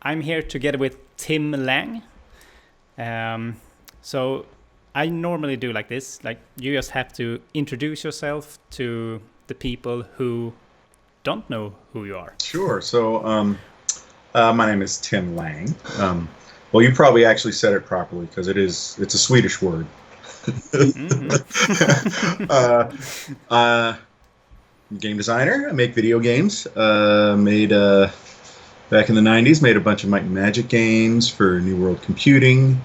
I'm here together with Tim Lang. So I normally do like this. Like you just have to introduce yourself to the people who don't know who you are. Sure. My name is Tim Lang. Well, you probably actually said it properly because it's a Swedish word. uh, uh, Game designer. I make video games. Made back in the '90s. Made a bunch of Might and Magic games for New World Computing.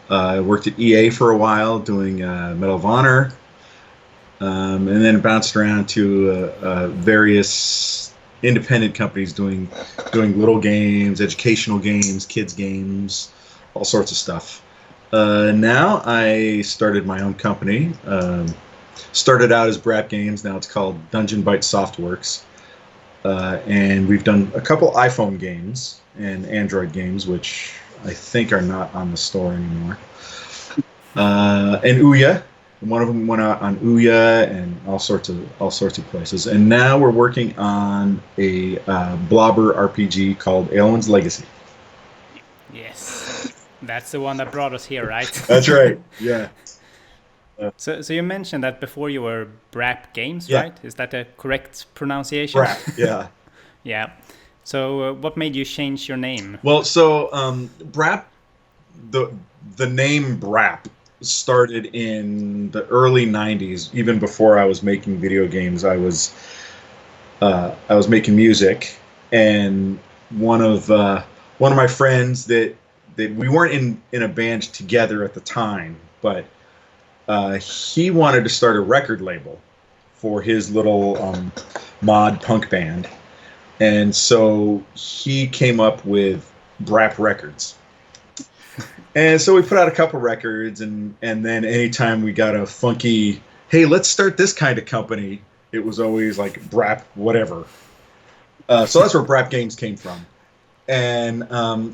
I worked at EA for a while doing Medal of Honor, and then bounced around to various independent companies doing little games, educational games, kids games, all sorts of stuff. Now I started my own company. Started out as Brap Games. Now it's called Dungeon Byte Softworks, and we've done a couple iPhone games and Android games, which I think are not on the store anymore. And Ouya. One of them went out on Ouya and all sorts of places. And now we're working on a blobber RPG called Aeolwyn's Legacy. Yes, that's the one that brought us here, right? That's right. Yeah. So you mentioned that before you were Brap Games, Yeah. right? Is that a correct pronunciation? Brap. Yeah. Yeah. So what made you change your name? Well, so Brap, the name Brap started in the early '90s. Even before I was making video games, I was making music, and one of my friends that we weren't in a band together at the time, but he wanted to start a record label for his little mod punk band, and so he came up with Brap Records. And so we put out a couple records, and then anytime we got a funky, hey, let's start this kind of company, it was always like Brap whatever. So that's where Brap Games came from. And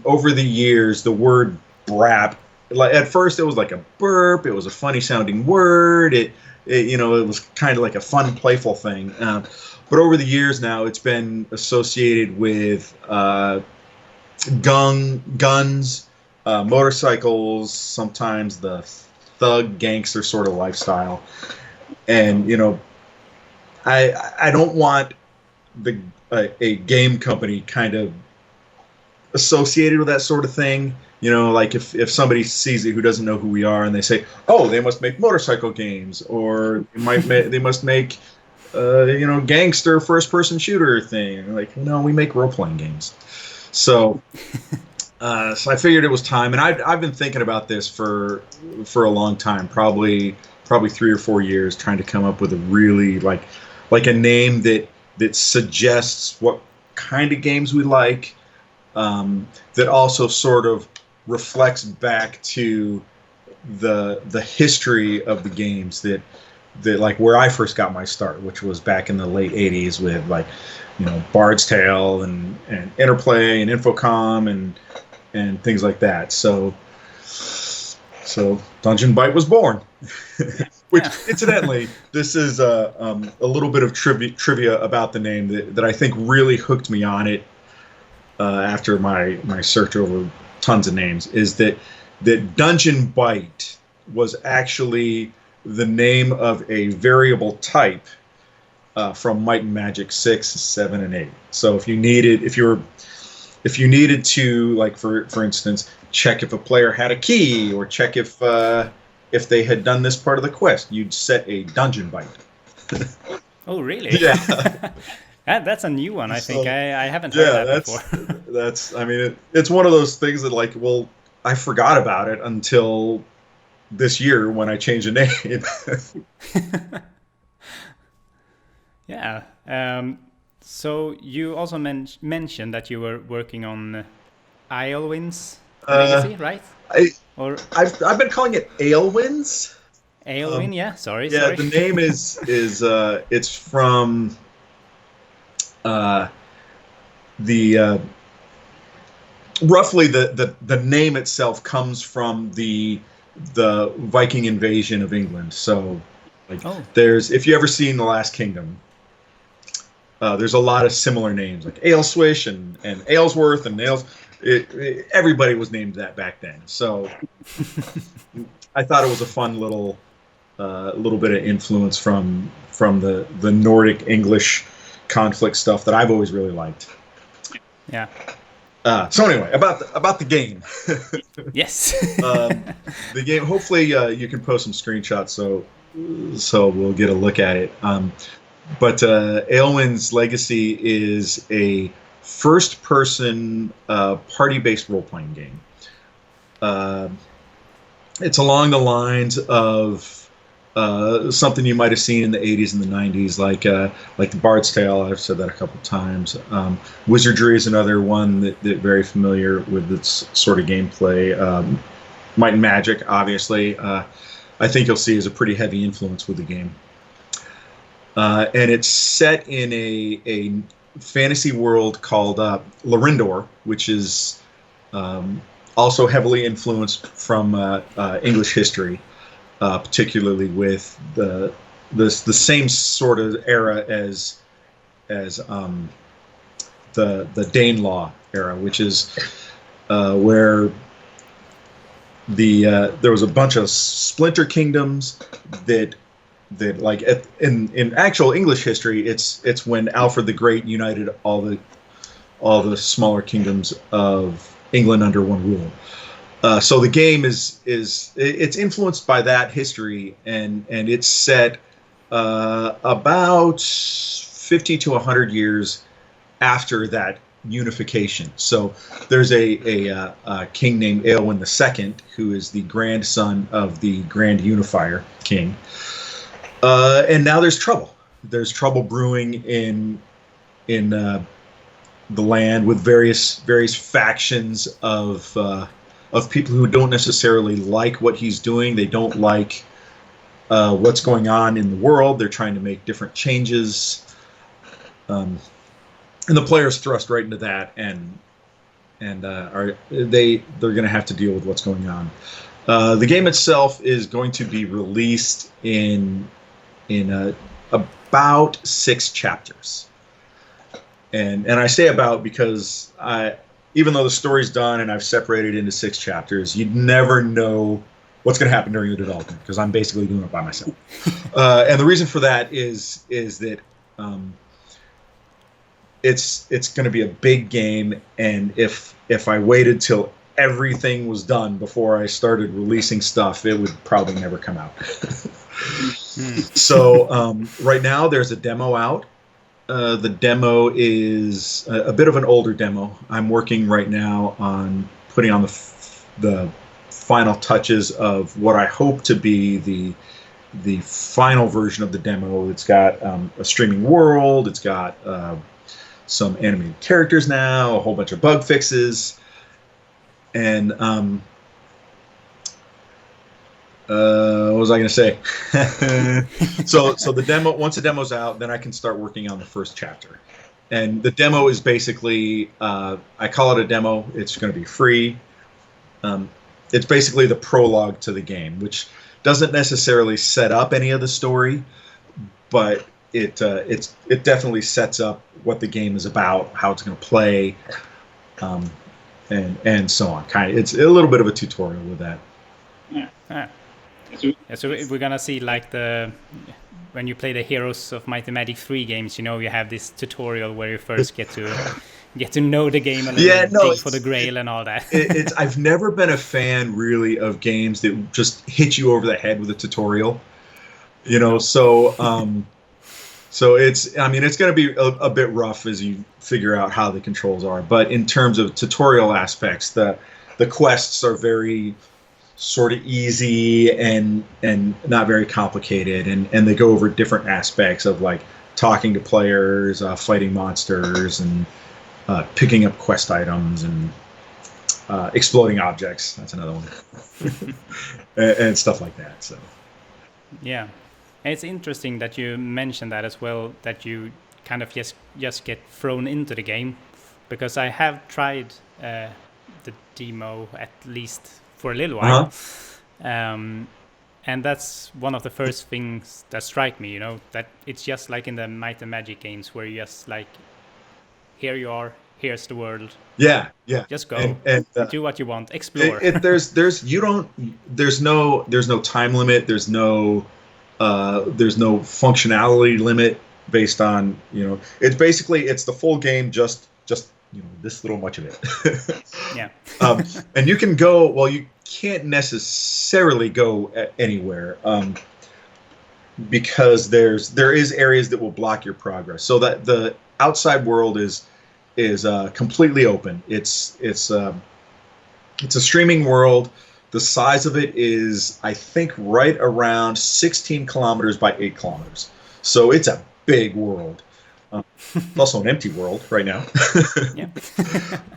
over the years, the word Brap, like at first it was like a burp, it was a funny sounding word, it was kind of like a fun, playful thing. But over the years now, it's been associated with guns, motorcycles, sometimes the thug gangster sort of lifestyle. And I don't want a game company kind of associated with that sort of thing. Like if somebody sees it who doesn't know who we are and they say, oh, they must make motorcycle games, or they must make gangster first person shooter thing. Like, no, we make role playing games. So so I figured it was time, and I've been thinking about this for a long time, probably 3 or 4 years, trying to come up with a really like a name that suggests what kind of games we like, that also sort of reflects back to the history of the games that like where I first got my start, which was back in the late '80s with like Bard's Tale and Interplay and Infocom and things like that. So Dungeon Byte was born. Which, incidentally, this is a little bit of trivia about the name that I think really hooked me on it after my search over tons of names, is that Dungeon Byte was actually the name of a variable type from Might and Magic 6, 7, and 8. So if you needed to, like for instance, check if a player had a key, or check if they had done this part of the quest, you'd set a Dungeon Byte. Oh, really? Yeah. That's a new one. I think I haven't heard that before. It's one of those things that, like, well, I forgot about it until this year when I changed the name. Yeah. So you also mentioned that you were working on Aeolwyn's Legacy, right? I've been calling it Aeolwyn's. Aeolwyn, yeah. Sorry. The name is it's from roughly the name itself comes from the Viking invasion of England. So, like, there's, if you ever seen The Last Kingdom, there's a lot of similar names like Aelswish and Aylesworth and everybody was named that back then. So I thought it was a fun little bit of influence from the Nordic English conflict stuff that I've always really liked. Yeah. So anyway, about the game. Yes. The game. Hopefully, you can post some screenshots so we'll get a look at it. But Aeolwyn's Legacy is a first-person party-based role-playing game. It's along the lines of something you might have seen in the 80s and the 90s, like the Bard's Tale. I've said that a couple times. Wizardry is another one that very familiar with its sort of gameplay. Might and Magic, obviously, I think you'll see is a pretty heavy influence with the game. And it's set in a fantasy world called Lorindor, which is also heavily influenced from English history. Particularly with the same sort of era as the Danelaw era, which is where there was a bunch of splinter kingdoms that like in actual English history, it's when Alfred the Great united all the smaller kingdoms of England under one rule. So the game is it's influenced by that history, and it's set about 50 to 100 years after that unification. So there's a king named Aeolwyn II, who is the grandson of the Grand Unifier King, and now there's trouble. There's trouble brewing in the land with various factions of people who don't necessarily like what he's doing. They don't like what's going on in the world. They're trying to make different changes, and the players thrust right into that, and they're going to have to deal with what's going on. The game itself is going to be released in about 6 chapters, and I say about because even though the story's done and I've separated into 6 chapters, you'd never know what's going to happen during the development because I'm basically doing it by myself. And the reason for that is that it's going to be a big game, and if I waited till everything was done before I started releasing stuff, it would probably never come out. So right now there's a demo out. The demo is a bit of an older demo. I'm working right now on putting on the final touches of what I hope to be the final version of the demo. It's got a streaming world. It's got some animated characters now, a whole bunch of bug fixes, and what was I going to say? So the demo, once the demo's out, then I can start working on the first chapter. And the demo is basically, I call it a demo. It's going to be free. It's basically the prologue to the game, which doesn't necessarily set up any of the story, but it definitely sets up what the game is about, how it's going to play, and so on. It's a little bit of a tutorial with that. Yeah. So we're gonna see like when you play the Heroes of Might and Magic 3 games, you have this tutorial where you first get to know the game a little, dig for the Grail and all that. I've never been a fan really of games that just hit you over the head with a tutorial, so it's going to be a bit rough as you figure out how the controls are, but in terms of tutorial aspects, the quests are very sort of easy and not very complicated, and they go over different aspects of like talking to players, fighting monsters, and picking up quest items, and exploding objects. That's another one. and stuff like that. So yeah, and it's interesting that you mentioned that as well, that you kind of just get thrown into the game, because I have tried the demo at least for a little while. And that's one of the first things that strike me, that it's just like in the Might and Magic games where you just like, here you are, here's the world. Yeah. Just go and do what you want, explore. There's no time limit. There's no functionality limit based on, it's basically, it's the full game, just this little much of it. Yeah. And you can go, well, you can't necessarily go anywhere, because there is areas that will block your progress. So that the outside world is completely open. It's a streaming world. The size of it is, I think, right around 16 kilometers by 8 kilometers. So it's a big world. It's also an empty world right now. Yeah.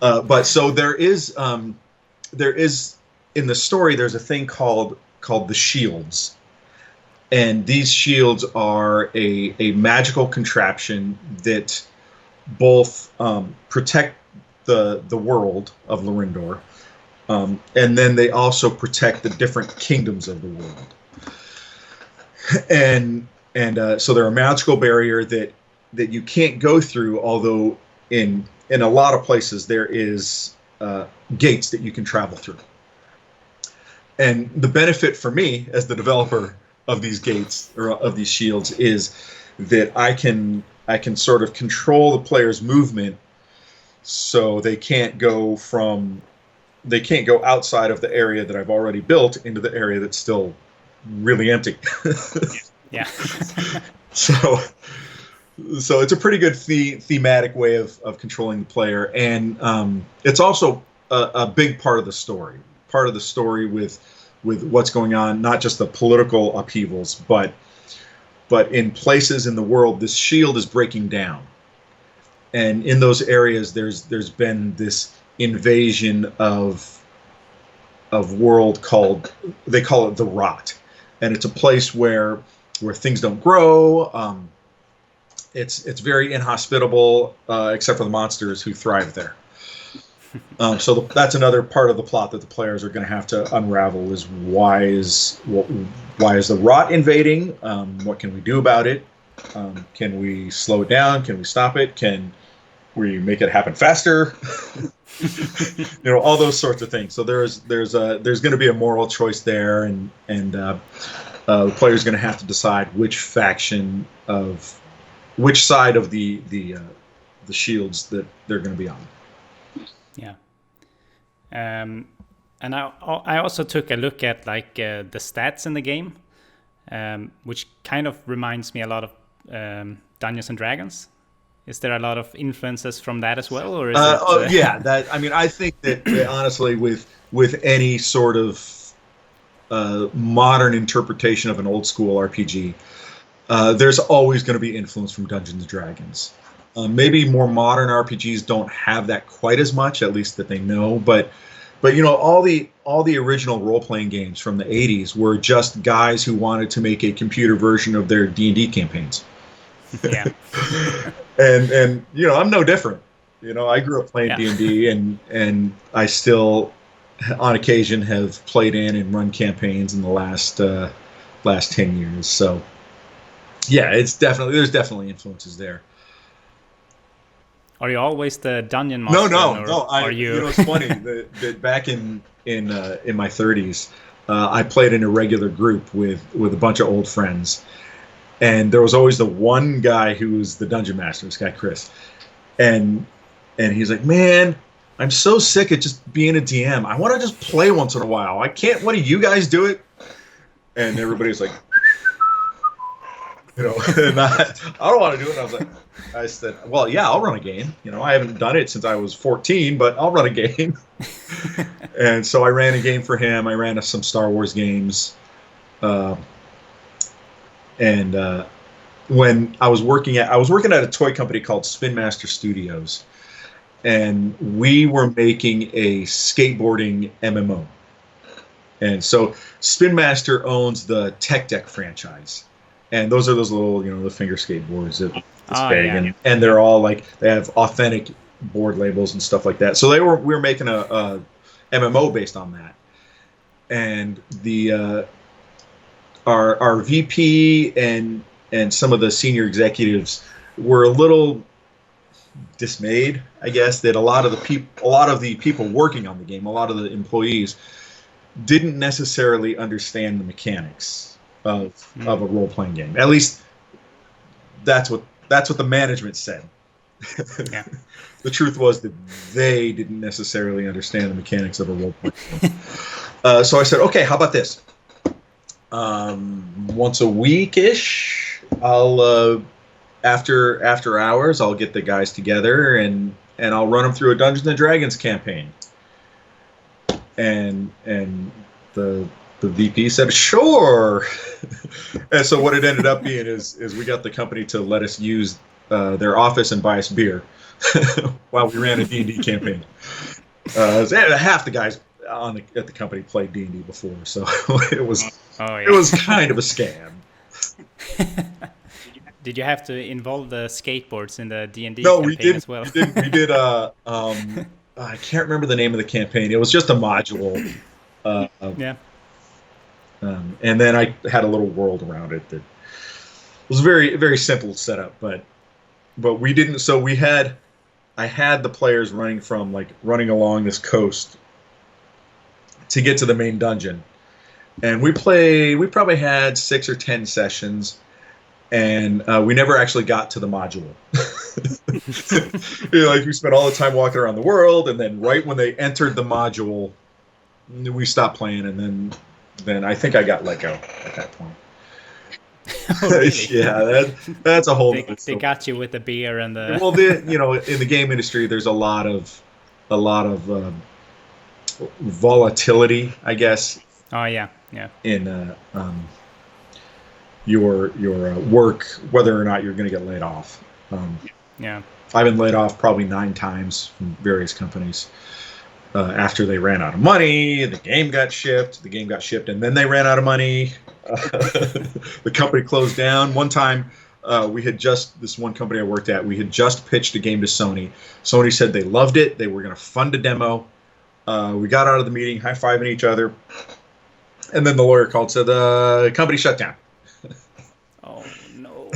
But so there is in the story, there's a thing called the shields. And these shields are a magical contraption that both protect the world of Lorindor, and then they also protect the different kingdoms of the world. And so they're a magical barrier that you can't go through, although in a lot of places there is gates that you can travel through. And the benefit for me as the developer of these gates, or of these shields, is that I can sort of control the player's movement, so they can't go outside of the area that I've already built into the area that's still really empty. Yeah. So it's a pretty good thematic way of controlling the player, and it's also a big part of the story. Part of the story with what's going on, not just the political upheavals, but in places in the world, this shield is breaking down, and in those areas, there's been this invasion of world they call it the Rot, and it's a place where things don't grow. It's very inhospitable, except for the monsters who thrive there. So that's another part of the plot that the players are going to have to unravel: is why is the Rot invading? What can we do about it? Can we slow it down? Can we stop it? Can we make it happen faster? All those sorts of things. So there's going to be a moral choice there, and the player's going to have to decide which side of the shields that they're going to be on. Yeah. And I also took a look at the stats in the game, which kind of reminds me a lot of Dungeons and Dragons. Is there a lot of influences from that as well, or is it? Yeah, that. I mean, I think that honestly, with any sort of modern interpretation of an old school RPG, there's always going to be influence from Dungeons and Dragons. Maybe more modern RPGs don't have that quite as much, at least that they know. But all the original role playing games from the '80s were just guys who wanted to make a computer version of their D&D campaigns. Yeah. and I'm no different. I grew up playing D&D, and I still, on occasion, have played in and run campaigns in the last 10 years. So yeah, there's definitely influences there. Are you always the dungeon master? No. Are you? It's funny that back in my 30s, I played in a regular group with a bunch of old friends, and there was always the one guy who was the dungeon master, this guy Chris, and he's like, "Man, I'm so sick of just being a DM. I want to just play once in a while. I can't. What do you guys do it?" And everybody's like, and I don't want to do it. And I said, well, yeah, I'll run a game. I haven't done it since I was 14, but I'll run a game. And so I ran a game for him. I ran some Star Wars games. And when I was working at a toy company called Spin Master Studios, and we were making a skateboarding MMO. And so Spin Master owns the Tech Deck franchise. And those are those little, the finger skateboards that big, yeah. and they're all they have authentic board labels and stuff like that. So we were making a MMO based on that, and our VP and some of the senior executives were a little dismayed, I guess, that a lot of the people working on the game, a lot of the employees, didn't necessarily understand the mechanics of a role playing game. At least that's what the management said. Yeah. The truth was that they didn't necessarily understand the mechanics of a role playing game. So I said, okay, how about this? Once a week ish, I'll after hours, I'll get the guys together and I'll run them through a Dungeons and Dragons campaign. And the VP said, sure. And so what it ended up being is we got the company to let us use their office and buy us beer while we ran a D&D campaign. Half the guys at the company played D&D before, so it was it was kind of a scam. Did you have to involve the skateboards in the D&D campaign we did, as well? We did. I can't remember the name of the campaign. It was just a module. Yeah. And then I had a little world around it that was very, very simple setup, but we didn't. So I had the players running along this coast to get to the main dungeon, and we probably had 6 or 10 sessions, and we never actually got to the module. We spent all the time walking around the world, and then right when they entered the module, we stopped playing, and then I think I got let go at that point. Oh, really? Yeah, that's a whole. They got you with the beer and the. Well, in the game industry, there's a lot of volatility, I guess. Oh yeah. In your work, whether or not you're going to get laid off. Yeah. I've been laid off probably 9 times from various companies. After they ran out of money, the game got shipped, and then they ran out of money. The company closed down. One time, this one company I worked at, we had just pitched a game to Sony. Sony said they loved it. They were going to fund a demo. We got out of the meeting, high-fiving each other. And then the lawyer called, said the company shut down. Oh, no.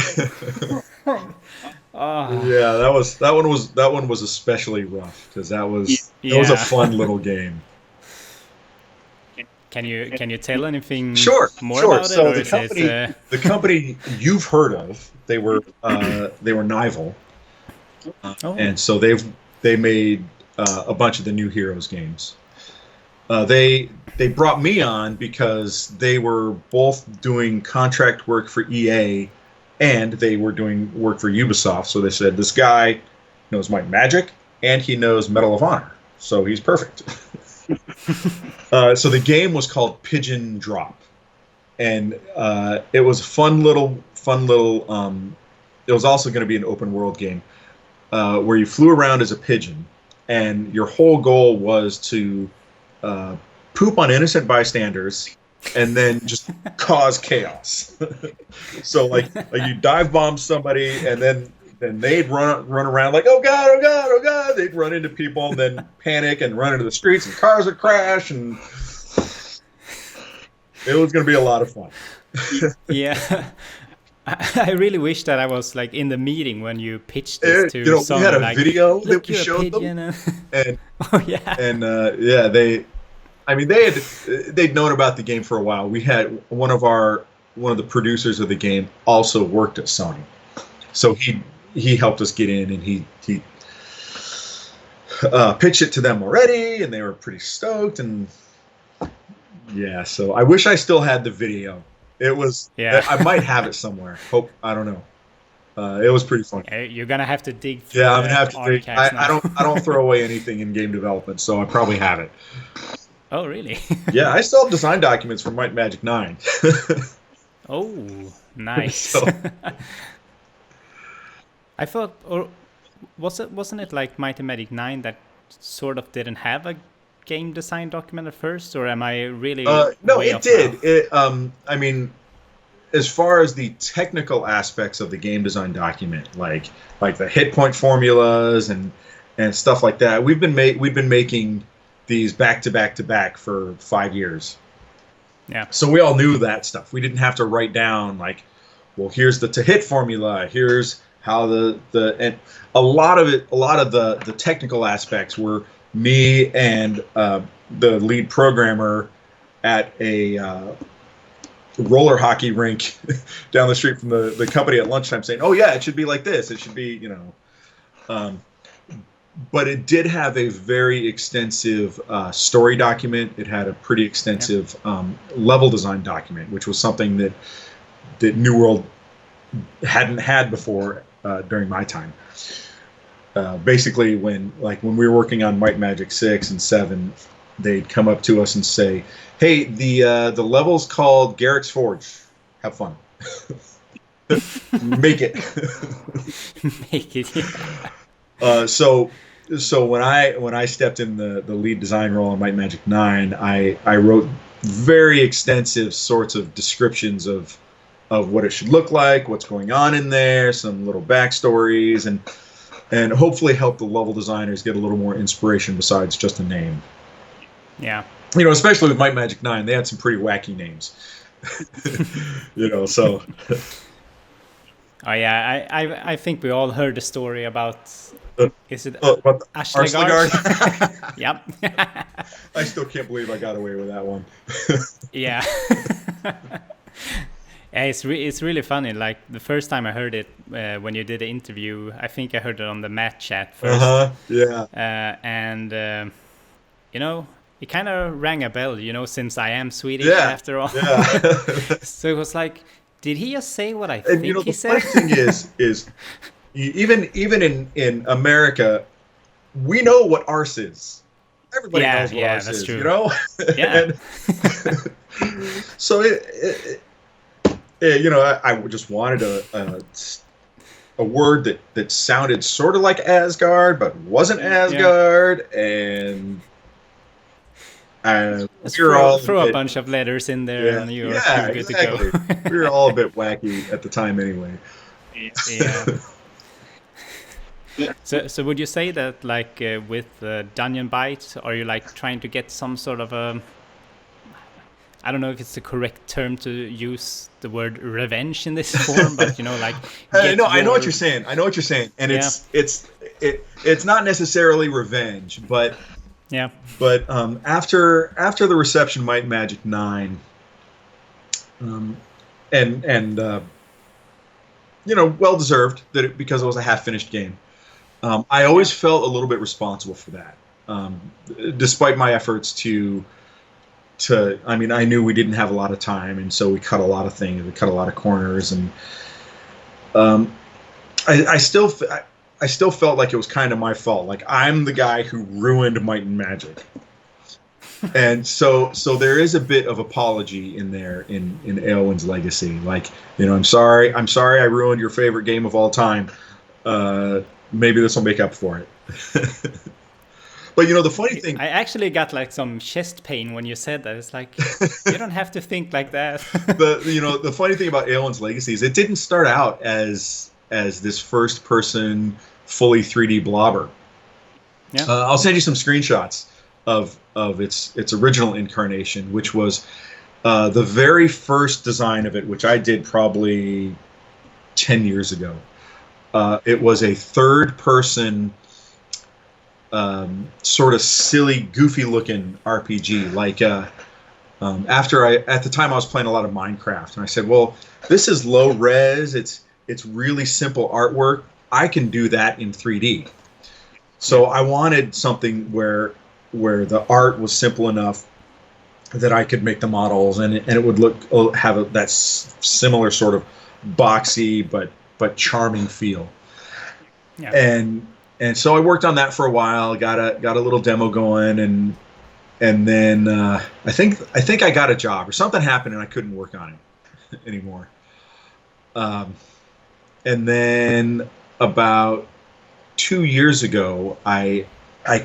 Yeah, that one was especially rough because that was a fun little game. Can you tell anything more about so it? The company you've heard of, they were Nival, and so they made a bunch of the new Heroes games. They brought me on because they were both doing contract work for EA. And they were doing work for Ubisoft, so they said, this guy knows Might and Magic, and he knows Medal of Honor, so he's perfect. So the game was called Pigeon Drop, and it was a fun little. It was also going to be an open world game where you flew around as a pigeon, and your whole goal was to poop on innocent bystanders. And then just cause chaos. So you dive bomb somebody, and then they'd run around like, oh god, oh god, oh god. They'd run into people and then panic and run into the streets, and cars would crash, and it was going to be a lot of fun. Yeah. I really wish that I was in the meeting when you pitched this to someone. We had a video that we showed them, and oh yeah, and they'd known about the game for a while. We had one of the producers of the game also worked at Sony, so he helped us get in, and he pitched it to them already, and they were pretty stoked. And yeah, so I wish I still had the video. It was I might have it somewhere. I don't know. It was pretty fun. You're gonna have to dig through. Yeah, I'm gonna have to dig. I don't throw away anything in game development, so I probably have it. Oh, really? Yeah, I still have design documents for Might and Magic 9. Oh, nice. I thought, or wasn't it like Might and Magic 9 that sort of didn't have a game design document at first, or am I really? No, it did. As far as the technical aspects of the game design document, like the hit point formulas and stuff like that, we've been making these back to back for 5 years. Yeah. So we all knew that stuff. We didn't have to write down here's the to hit formula, here's how and a lot of the technical aspects were me and the lead programmer at a roller hockey rink down the street from the company at lunchtime saying, oh yeah, it should be like this, it should be, you know, but it did have a very extensive story document. It had a pretty extensive level design document, which was something that New World hadn't had before during my time. Basically, when we were working on Might and Magic 6 and 7, they'd come up to us and say, "Hey, the level's called Garrick's Forge. Have fun. Make it." Make it. Yeah. So when I stepped in the lead design role on Might and Magic 9, I wrote very extensive sorts of descriptions of what it should look like, what's going on in there, some little backstories, and hopefully help the level designers get a little more inspiration besides just a name. Yeah. You know, especially with Might and Magic 9, they had some pretty wacky names. You know, so. Oh yeah, I think we all heard the story about. Is it Arsligard? Yep. I still can't believe I got away with that one. Yeah. Yeah, it's really funny. Like the first time I heard it when you did the interview, I think I heard it on the Matt chat first. Yeah. And you know, it kind of rang a bell. You know, since I am Swedish after all. Yeah. So it was like, did he just say what I think he the said? funny thing is even in America, we know what arse is. Everybody knows what arse is. True. You know. Yeah. So you know, I just wanted a word that sounded sort of like Asgard, but wasn't Asgard, and throw a bunch of letters in there, and you're good to go. We were all a bit wacky at the time, anyway. Yeah. So would you say that, like, with Dungeon Bite, are you like trying to get some sort of a, I don't know if it's the correct term to use the word revenge in this form, but you know, like. I know what you're saying. And it's not necessarily revenge, but. Yeah. But after the reception of Might and Magic 9, and you know, well deserved because it was a half finished game. I always felt a little bit responsible for that, despite my efforts to. I mean, I knew we didn't have a lot of time, and so we cut a lot of things. We cut a lot of corners, and I still felt like it was kind of my fault. Like, I'm the guy who ruined Might and Magic, and so there is a bit of apology in there in Aeolwyn's legacy. Like, you know, I'm sorry I ruined your favorite game of all time. Maybe this will make up for it. But you know, the funny thing, I actually got like some chest pain when you said that. It's like, you don't have to think like that. The funny thing about Aeolwyn's legacy is it didn't start out as this first person fully 3D blobber. Yeah. I'll send you some screenshots of its original incarnation, which was the very first design of it, which I did probably 10 years ago. It was a third person sort of silly, goofy-looking RPG. Like, at the time I was playing a lot of Minecraft, and I said, "Well, this is low res. It's really simple artwork. I can do that in 3D." So I wanted something where the art was simple enough that I could make the models, and it would have that similar sort of boxy but charming feel. Yeah. And so I worked on that for a while, got a little demo going, and then I think I got a job or something happened and I couldn't work on it anymore. And then about 2 years ago, I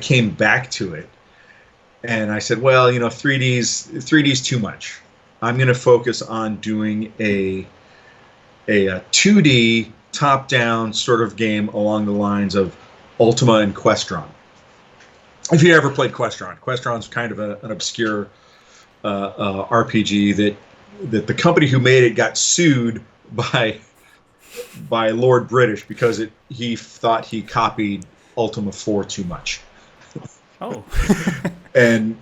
came back to it, and I said, well, you know, 3D's too much. I'm going to focus on doing a 2D top-down sort of game along the lines of Ultima and Questron. If you ever played Questron, Questron's kind of an obscure RPG that the company who made it got sued by by Lord British because he thought he copied Ultima 4 too much. Oh. and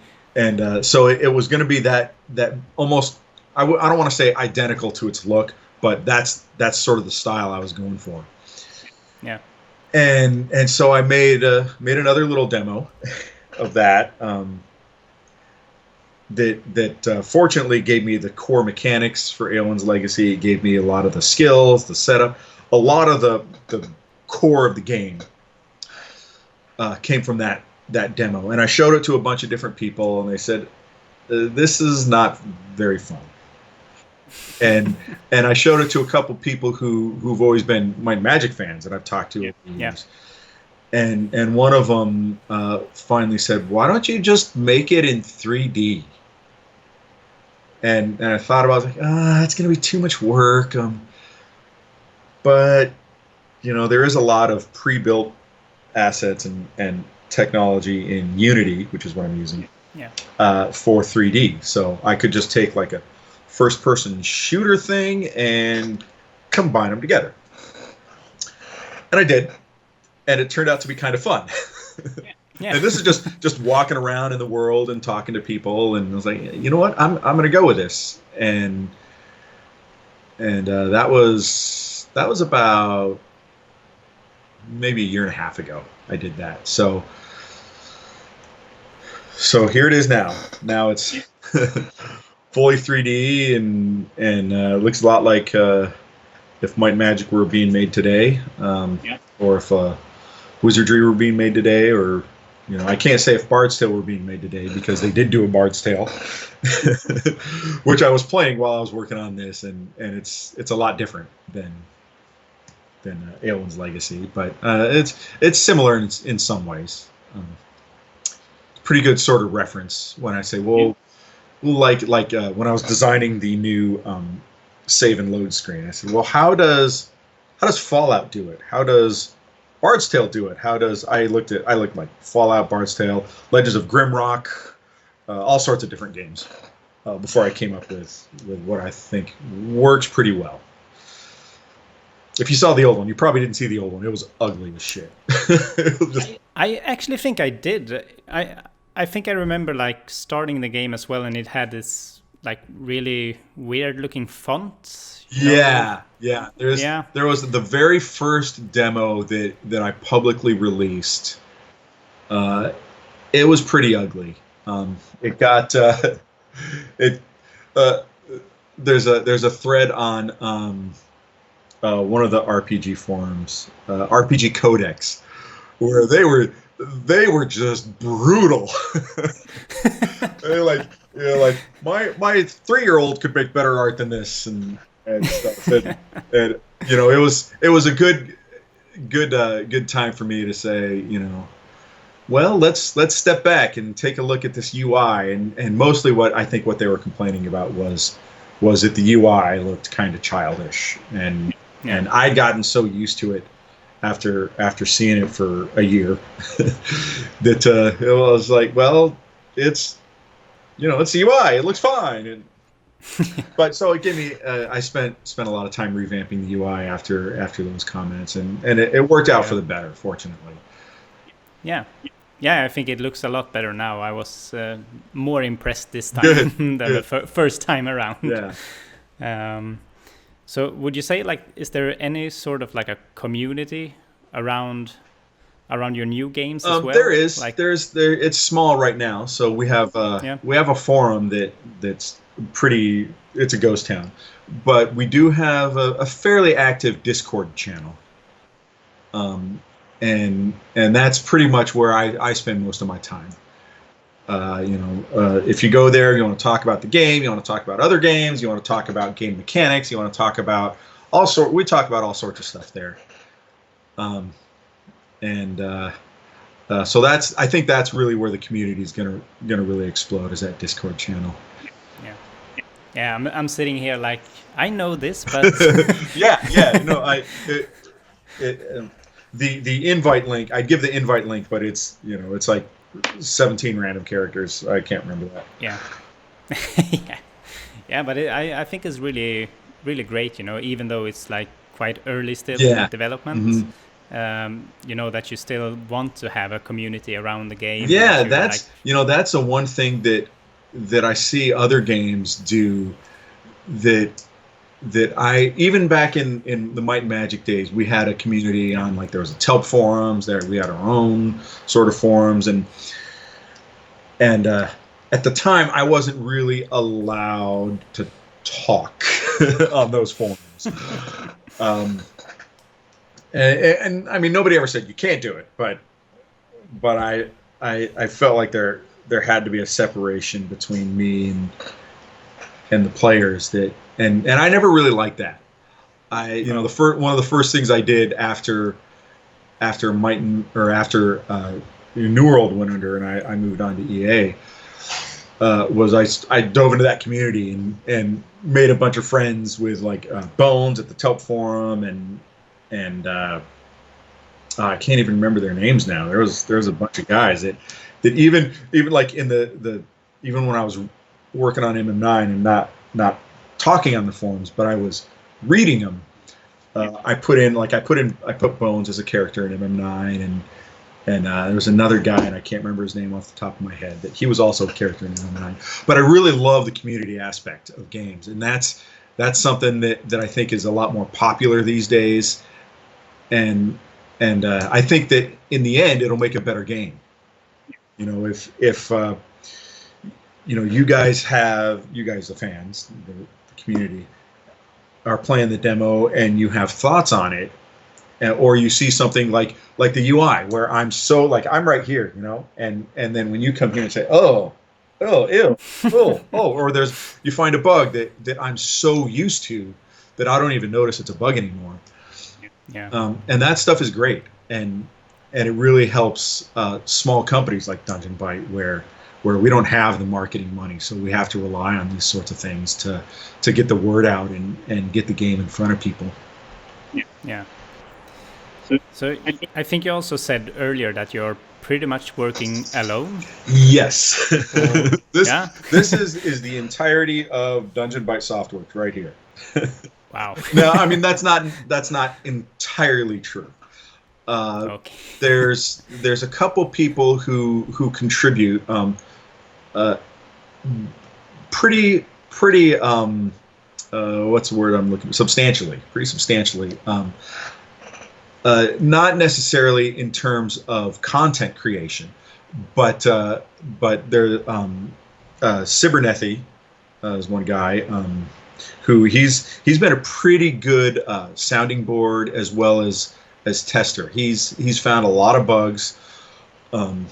so it was going to be that almost I don't want to say identical to its look, but that's sort of the style I was going for. Yeah. And so I made another little demo of that. That fortunately gave me the core mechanics for Aeolwyn's Legacy. It gave me a lot of the skills, the setup, a lot of the core of the game came from that demo. And I showed it to a bunch of different people, and they said, "This is not very fun." And I showed it to a couple people who've always been Might and Magic fans that I've talked to over the years. And one of them finally said, "Why don't you just make it in 3D?" And I thought about it, like, it's going to be too much work. But there is a lot of pre-built assets and technology in Unity, which is what I'm using, for 3D. So I could just take like a first-person shooter thing and combine them together. And I did. And it turned out to be kind of fun. Yeah. And this is just walking around in the world and talking to people, and I was like, you know what, I'm going to go with this, and that was about maybe a year and a half ago I did that. So here it is now. Now it's fully 3D and looks a lot like if Might and Magic were being made today, or if Wizardry were being made today, or I can't say if Bard's Tale were being made today because they did do a Bard's Tale, which I was playing while I was working on this, and it's a lot different than Aeolwyn's Legacy, but it's similar in some ways. Pretty good sort of reference when I say, well, like when I was designing the new save and load screen, I said, well, how does Fallout do it? How does Bard's Tale do it? How does I looked like Fallout, Bard's Tale, Legends of Grimrock, all sorts of different games before I came up with what I think works pretty well. If you saw the old one, you probably didn't see the old one. It was ugly as shit. I actually think I did. I think I remember like starting the game as well, and it had this like really weird looking font. Yeah. There was the very first demo that I publicly released. It was pretty ugly. It got there's a thread on one of the RPG forums, RPG Codex, where they were just brutal. They're like my 3-year-old could make better art than this and stuff. And it was a good time for me to say, well, let's step back and take a look at this UI, and mostly what they were complaining about was that the UI looked kind of childish, and I'd gotten so used to it after seeing it for a year that it was like, well, it's it's UI, it looks fine, and but so it gave me I spent a lot of time revamping the UI after those comments, and it worked out for the better, fortunately. I think it looks a lot better now. I was more impressed this time than the first time around. So would you say, like, is there any sort of like a community around your new games as well? There is. It's small right now. So we have a forum that's pretty. It's a ghost town, but we do have a fairly active Discord channel. And that's pretty much where I spend most of my time. If you go there, you want to talk about the game, you want to talk about other games, you want to talk about game mechanics, you want to talk about we talk about all sorts of stuff there. So I think that's really where the community is gonna really explode, is that Discord channel. Yeah, I'm sitting here like, I know this, but the invite link, I'd give the invite link, but it's it's like 17 random characters. I can't remember that. Yeah, but I think it's really really great, you know, even though it's like quite early still Yeah. in development. You know, that you still want to have a community around the game. Yeah, That you like. that's that's the one thing that I see other games do that I even back in the Might and Magic days, we had a community on, like, there was a Telp forums there, we had our own sort of forums, and at the time I wasn't really allowed to talk on those forums. And I mean, nobody ever said you can't do it, but I felt like there had to be a separation between me and the players, that and I never really liked that. One of the first things I did after New World went under and I moved on to EA, was I dove into that community and made a bunch of friends with, like, Bones at the Telp forum, and I can't even remember their names now. There was a bunch of guys that even like in the even when I was working on MM9 and not talking on the forums, but I was reading them. I put Bones as a character in MM9, and there was another guy, and I can't remember his name off the top of my head, that he was also a character in MM9. But I really love the community aspect of games, and that's something that I think is a lot more popular these days, and I think that in the end it'll make a better game. You know, if you guys, the fans, the community, are playing the demo and you have thoughts on it, or you see something like the UI, where I'm right here, you know, and then when you come here and say, oh, ew, or you find a bug that I'm so used to that I don't even notice it's a bug anymore. Yeah. And that stuff is great, and it really helps small companies like Dungeon Byte, where we don't have the marketing money, so we have to rely on these sorts of things to get the word out and get the game in front of people. Yeah. So I think you also said earlier that you're pretty much working alone. Yes. This is the entirety of Dungeon Byte Softworks right here. Wow. No, I mean, that's not entirely true. Okay. There's a couple people who contribute pretty what's the word I'm looking for? Pretty substantially. Not necessarily in terms of content creation, but there Cybernethy is one guy who he's been a pretty good sounding board as well as tester. He's found a lot of bugs, and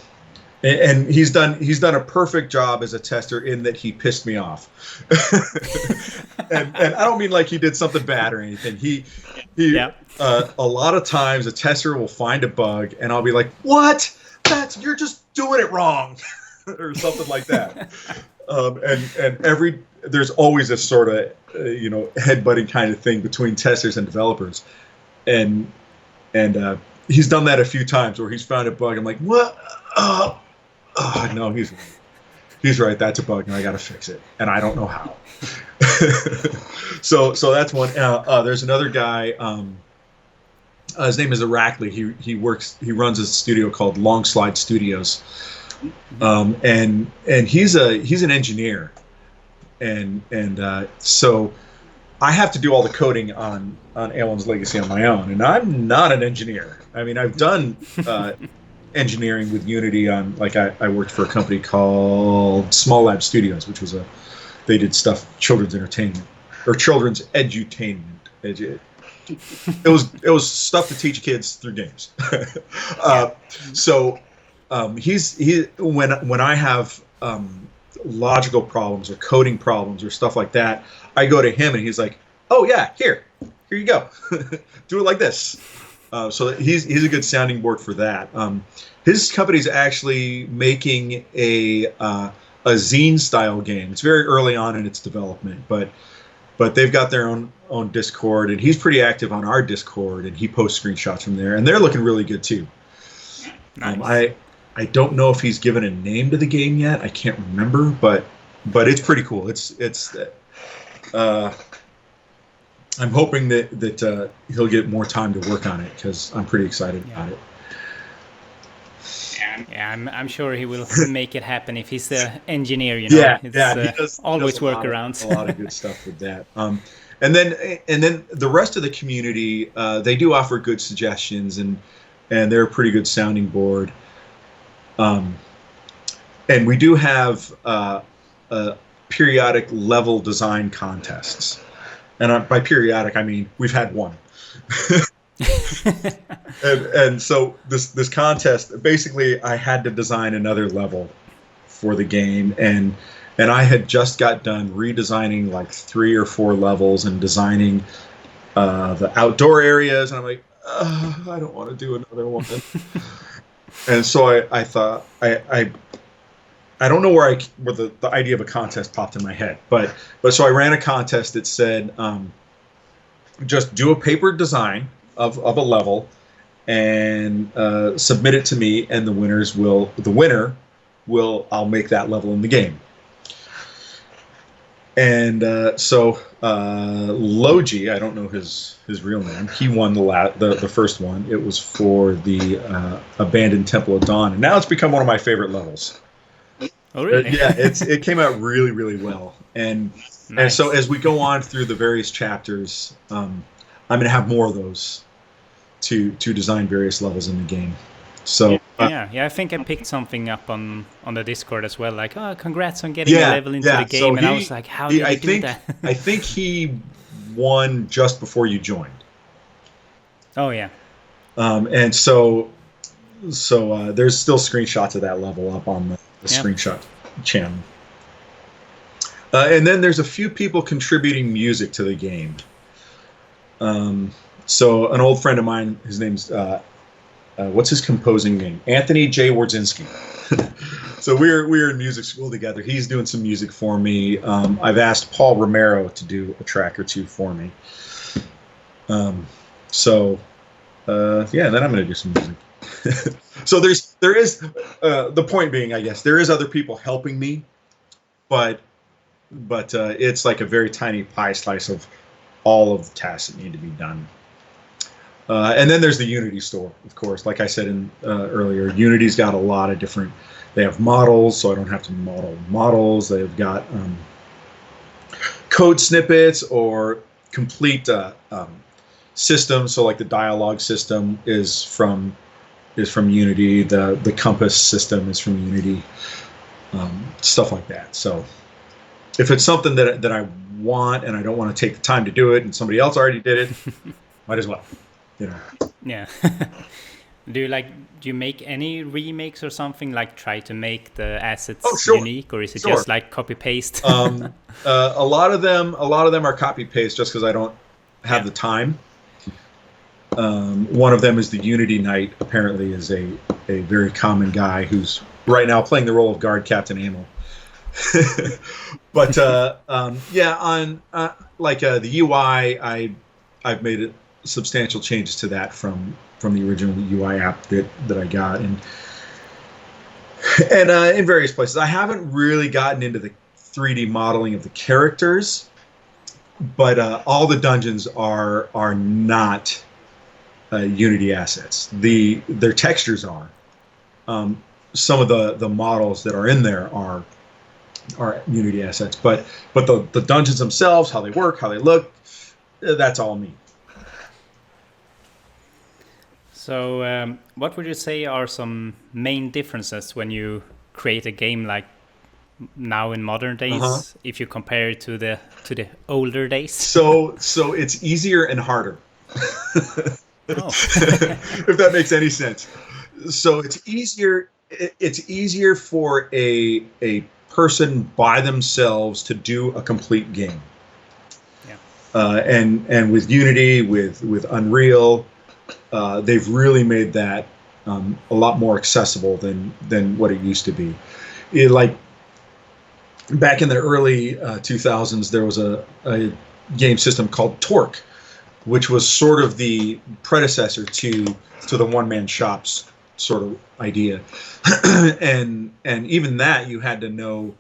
he's done a perfect job as a tester in that he pissed me off. and I don't mean like he did something bad or anything. A lot of times a tester will find a bug and I'll be like, "What? You're just doing it wrong," or something like that. And there's always this sort of headbutting kind of thing between testers and developers, and he's done that a few times where he's found a bug. I'm like, "What? No, he's right. That's a bug, and I got to fix it, and I don't know how." So that's one. There's another guy. His name is Arachley. He runs a studio called Long Slide Studios, and he's an engineer, and so I have to do all the coding on Aeolwyn's Legacy on my own, and I'm not an engineer. I mean, I've done engineering with Unity on, like, I worked for a company called Small Lab Studios, which was they did stuff, children's entertainment or children's edutainment. It was stuff to teach kids through games. So when I have logical problems or coding problems or stuff like that, I go to him and he's like, "Oh yeah, here you go, do it like this." So he's a good sounding board for that. His company's actually making a zine style game. It's very early on in its development, but they've got their own Discord, and he's pretty active on our Discord, and he posts screenshots from there, and they're looking really good too. Nice. I don't know if he's given a name to the game yet. I can't remember, but it's pretty cool. It's I'm hoping that he'll get more time to work on it because I'm pretty excited about it. Yeah, I'm sure he will make it happen if he's the engineer. You know, Yeah, it's yeah, he does always a lot workarounds. of good stuff with that. And then the rest of the community, they do offer good suggestions, and they're a pretty good sounding board. And we do have periodic level design contests, and by periodic I mean we've had one. And so this contest, basically I had to design another level for the game, and I had just got done redesigning like 3 or 4 levels and designing the outdoor areas, and I'm like, I don't want to do another one. And so I thought I don't know where the idea of a contest popped in my head, but so I ran a contest that said, just do a paper design of a level and submit it to me, and the winner will I'll make that level in the game. And so Logi, I don't know his real name, he won the first one. It was for the Abandoned Temple of Dawn, and now it's become one of my favorite levels. Oh, really? Yeah, it came out really, really well. And so as we go on through the various chapters, I'm going to have more of those to design various levels in the game. So yeah, I think I picked something up on the Discord as well. Like, oh, congrats on getting a level into the game, so and I was like, how did he do that? I think he won just before you joined. Oh yeah. And so there's still screenshots of that level up on the screenshot channel. And then there's a few people contributing music to the game. So an old friend of mine, his name's what's his composing name? Anthony J. Wardzinski. So we're in music school together. He's doing some music for me. I've asked Paul Romero to do a track or two for me. Then I'm going to do some music. So there is the point being, I guess, there is other people helping me, but it's like a very tiny pie slice of all of the tasks that need to be done. And then there's the Unity store, of course. Like I said earlier, Unity's got a lot of different. They have models, so I don't have to model models. They've got code snippets or complete systems. So like the dialogue system is from Unity. The compass system is from Unity. Stuff like that. So if it's something that I want and I don't want to take the time to do it, and somebody else already did it, might as well. You know. Yeah. Do you make any remakes or something, like try to make the assets unique, or is it just like copy paste? A lot of them are copy paste just because I don't have the time. One of them is the Unity Knight. Apparently, is a very common guy who's right now playing the role of Guard Captain Amel. But on the UI, I've made substantial changes to that from the original UI app that I got, and in various places. I haven't really gotten into the 3D modeling of the characters, but all the dungeons are not Unity assets. Their textures are. Some of the models that are in there are Unity assets, but the dungeons themselves, how they work, how they look, that's all me. So what would you say are some main differences when you create a game like now in modern days, if you compare it to the older days? So it's easier and harder. If that makes any sense. So it's easier for a person by themselves to do a complete game. And with Unity, with Unreal, they've really made that a lot more accessible than what it used to be. Like back in the early 2000s, there was a game system called Torque, which was sort of the predecessor to the one-man shops sort of idea. and even that, you had to know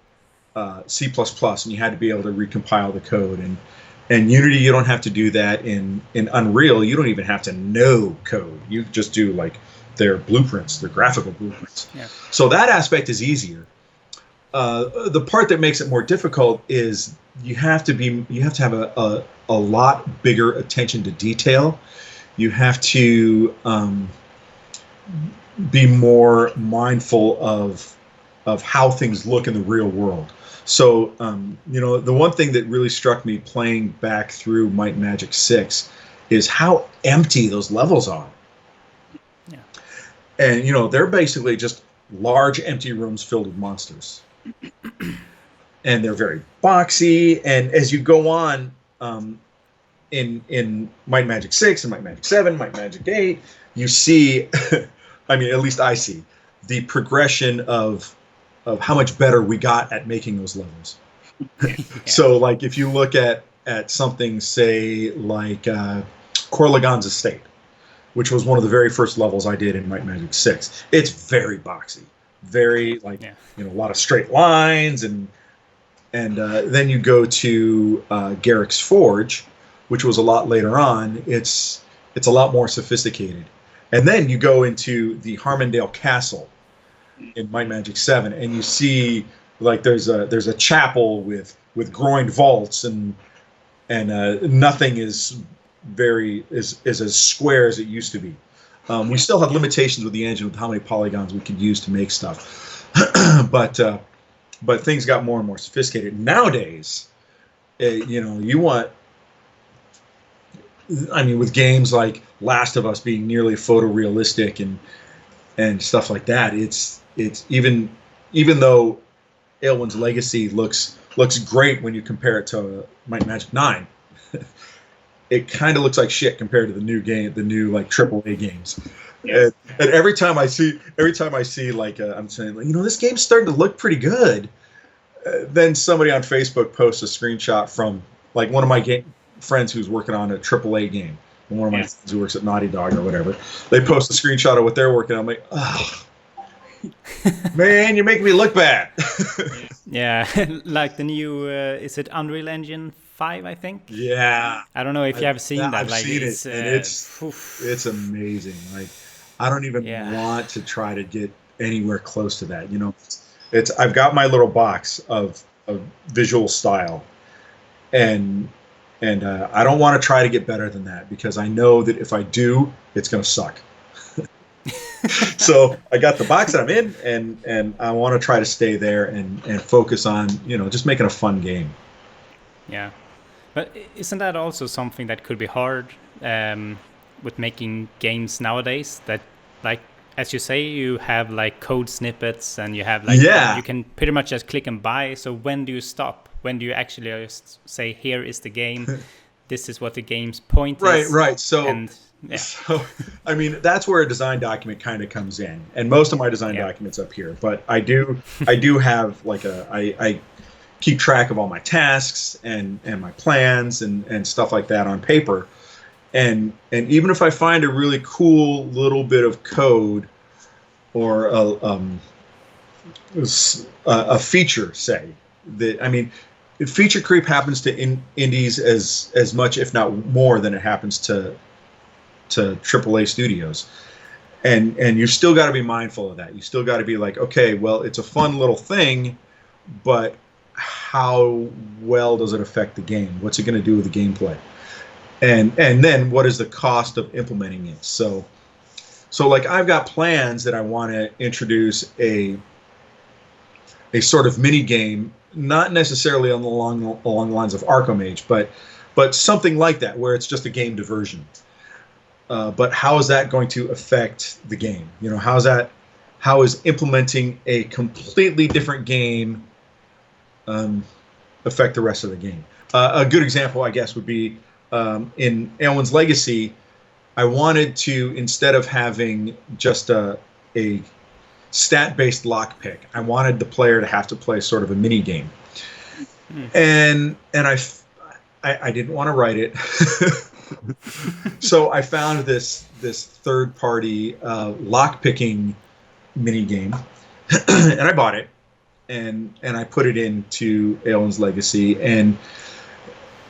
C++, and you had to be able to recompile the code. And Unity, you don't have to do that. In Unreal, you don't even have to know code. You just do like their blueprints, their graphical blueprints. Yeah. So that aspect is easier. The part that makes it more difficult is you have to have a lot bigger attention to detail. You have to be more mindful of how things look in the real world. So, the one thing that really struck me playing back through Might and Magic 6 is how empty those levels are. Yeah. And, they're basically just large empty rooms filled with monsters. And they're very boxy. And as you go on in Might and Magic 6 and Might and Magic 7, Might and Magic 8, you see, I mean, at least I see, the progression of how much better we got at making those levels. Yeah. So, like, if you look at something, say, like Corlegon's Estate, which was one of the very first levels I did in Might and Magic 6, it's very boxy, very, like, a lot of straight lines, and then you go to Garrick's Forge, which was a lot later on. It's a lot more sophisticated. And then you go into the Harmondale Castle in Might and Magic 7, and you see, like, there's a chapel with groined vaults, and nothing is as square as it used to be. We still have limitations with the engine with how many polygons we could use to make stuff, but things got more and more sophisticated. Nowadays, you want, I mean, with games like Last of Us being nearly photorealistic and stuff like that, it's even though Aeolwyn's Legacy looks great when you compare it to Might and Magic 9, it kind of looks like shit compared to the new game, the new like AAA games. Yeah. And every time I see like I'm saying, like, this game's starting to look pretty good. Then somebody on Facebook posts a screenshot from like one of my friends who's working on a AAA game, and one of my friends who works at Naughty Dog or whatever. They post a screenshot of what they're working on. I'm like, oh, man, you're making me look bad. Yeah, like the new, is it Unreal Engine 5, I think? Yeah. I don't know if you have seen that. I've like, seen it, and it's amazing. Like, I don't even want to try to get anywhere close to that. I've got my little box of visual style, and I don't want to try to get better than that, because I know that if I do, it's going to suck. So I got the box that I'm in, and I want to try to stay there and focus on, just making a fun game. Yeah. But isn't that also something that could be hard with making games nowadays? That, like, as you say, you have like code snippets, and you have like, you can pretty much just click and buy. So when do you stop? When do you actually say, here is the game, this is what the game's point is? Right. So, I mean, that's where a design document kind of comes in, and most of my design documents up here. But I do have like I keep track of all my tasks and my plans and stuff like that on paper. And even if I find a really cool little bit of code or a feature, say, that, I mean, feature creep happens to indies as much, if not more, than it happens to AAA studios. And you still got to be mindful of that. You still got to be like, okay, well, it's a fun little thing, but how well does it affect the game? What's it going to do with the gameplay? And then what is the cost of implementing it? So like, I've got plans that I want to introduce a sort of mini game, not necessarily along the lines of Arkham Age, but something like that, where it's just a game diversion. But how is that going to affect the game? How is implementing a completely different game affect the rest of the game? A good example, I guess, would be in Aeolwyn's Legacy. I wanted to, instead of having just a stat-based lockpick, I wanted the player to have to play sort of a mini game. And I didn't want to write it. So I found this third-party lockpicking mini game, and I bought it, and I put it into Aeolwyn's Legacy, and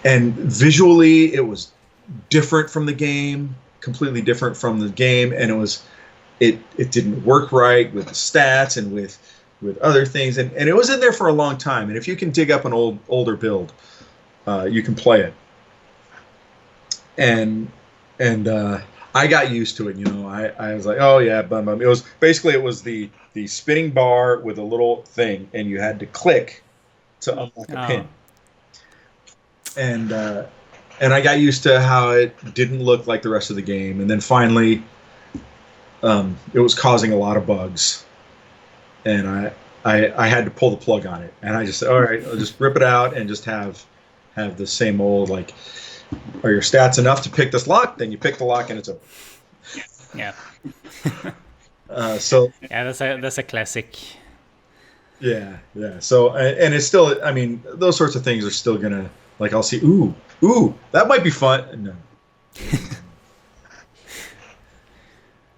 and visually it was different from the game, completely different from the game, and it didn't work right with the stats and with other things, and it was in there for a long time. And if you can dig up an older build, you can play it. And I got used to it. I was like, oh yeah, bum bum. It was the spinning bar with a little thing, and you had to click to unlock a pin. And I got used to how it didn't look like the rest of the game, and then finally, it was causing a lot of bugs, and I had to pull the plug on it, and I just said, all right, I'll just rip it out and just have the same old, like, are your stats enough to pick this lock? Then you pick the lock and it's over. Yeah. So yeah, that's a classic. Yeah. So and it's still, I mean, those sorts of things are still gonna, like, I'll see, ooh, that might be fun. No.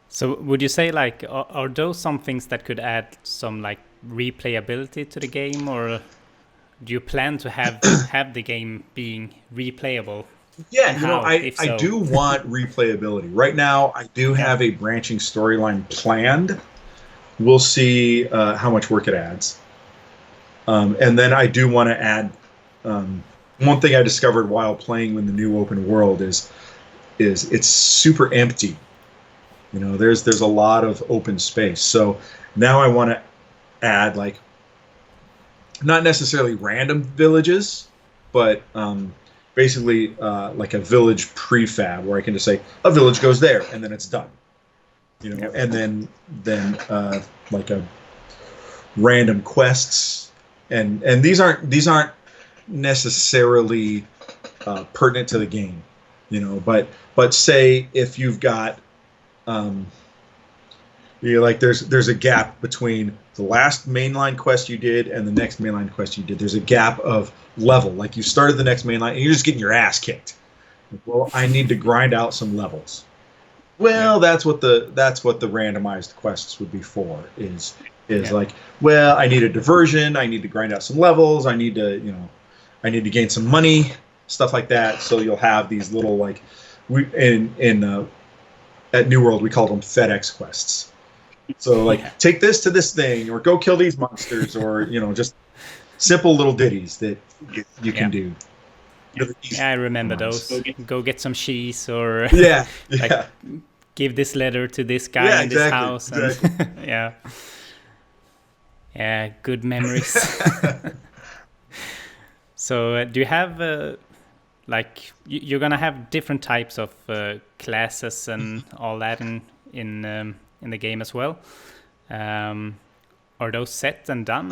So would you say, like, are those some things that could add some, like, replayability to the game, or do you plan to have the game being replayable? Yeah, I do want replayability. Right now, I do have a branching storyline planned. We'll see how much work it adds. And then I do want to add, one thing I discovered while playing in the new open world is it's super empty. There's a lot of open space. So now I want to add, like, not necessarily random villages, but basically like a village prefab where I can just say a village goes there and then it's done. And then like a random quests, and these aren't necessarily pertinent to the game, but say if you've got like there's a gap between the last mainline quest you did and the next mainline quest you did. There's a gap of level. Like, you started the next mainline and you're just getting your ass kicked. Well, I need to grind out some levels. Well, that's what the randomized quests would be for. Is like, well, I need a diversion. I need to grind out some levels. I need to gain some money, stuff like that. So you'll have these little, like, at New World we called them FedEx quests. So, like, take this to this thing, or go kill these monsters, or just simple little ditties that you can do. Yeah, I remember those. Go get some cheese, or like, give this letter to this guy in this house. Exactly. And yeah, good memories. So do you have like, you're gonna have different types of classes and all that in the game as well? Are those set and done?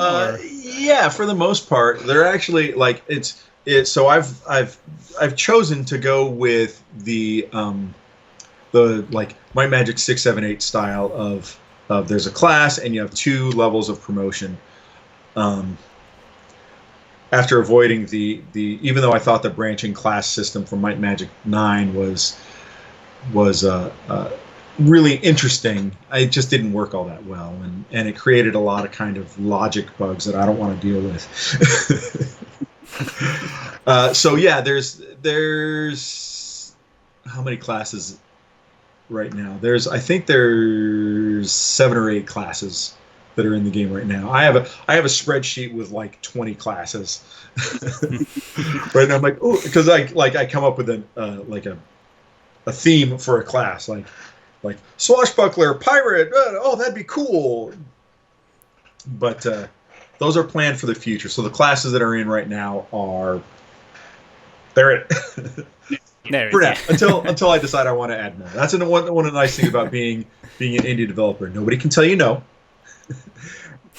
Yeah, for the most part, they're actually, like, it's. So I've chosen to go with the like Might Magic 6, 7, 8 style of there's a class and you have 2 levels of promotion. After avoiding the even though I thought the branching class system from Might Magic 9 was really interesting, it just didn't work all that well, and it created a lot of kind of logic bugs that I don't want to deal with. So yeah, there's how many classes right now? I think there's 7 or 8 classes that are in the game right now. I have a spreadsheet with like 20 classes. Right now I'm like, oh, because I come up with a theme for a class, like swashbuckler, pirate. Oh, that'd be cool. But those are planned for the future. So the classes that are in right now they're it. For now, until I decide I want to add more. That's one of the nice things about being an indie developer. Nobody can tell you no.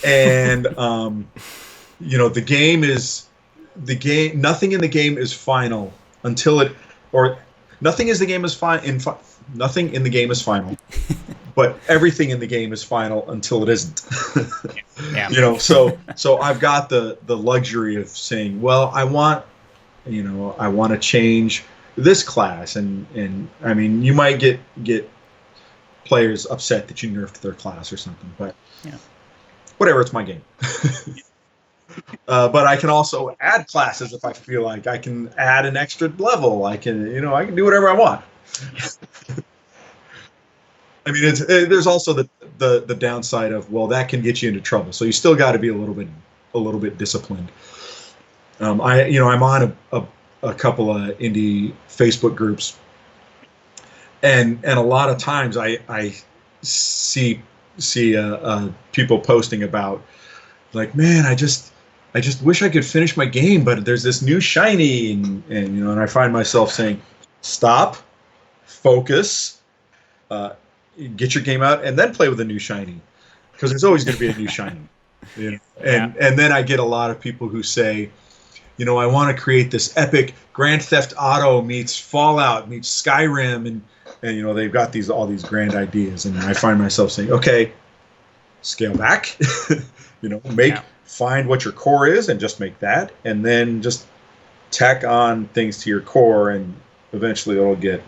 And nothing in the game is final until it, or nothing in the game is nothing in the game is final, but everything in the game is final until it isn't. Yeah. So I've got the luxury of saying, well, I want to change this class, and I mean, you might get players upset that you nerfed their class or something, but whatever, it's my game. But I can also add classes if I feel like. I can add an extra level. I can, I can do whatever I want. I mean, there's also the downside of, well, that can get you into trouble. So you still got to be a little bit disciplined. I'm on a couple of indie Facebook groups, and a lot of times I see people posting about, like, man, I just wish I could finish my game, but there's this new shiny, and I find myself saying, stop, focus, get your game out, and then play with a new shiny, because there's always going to be a new shiny. And then I get a lot of people who say, I want to create this epic Grand Theft Auto meets Fallout meets Skyrim, and they've got all these grand ideas, and I find myself saying, okay, scale back, find what your core is and just make that, and then just tack on things to your core, and eventually it'll get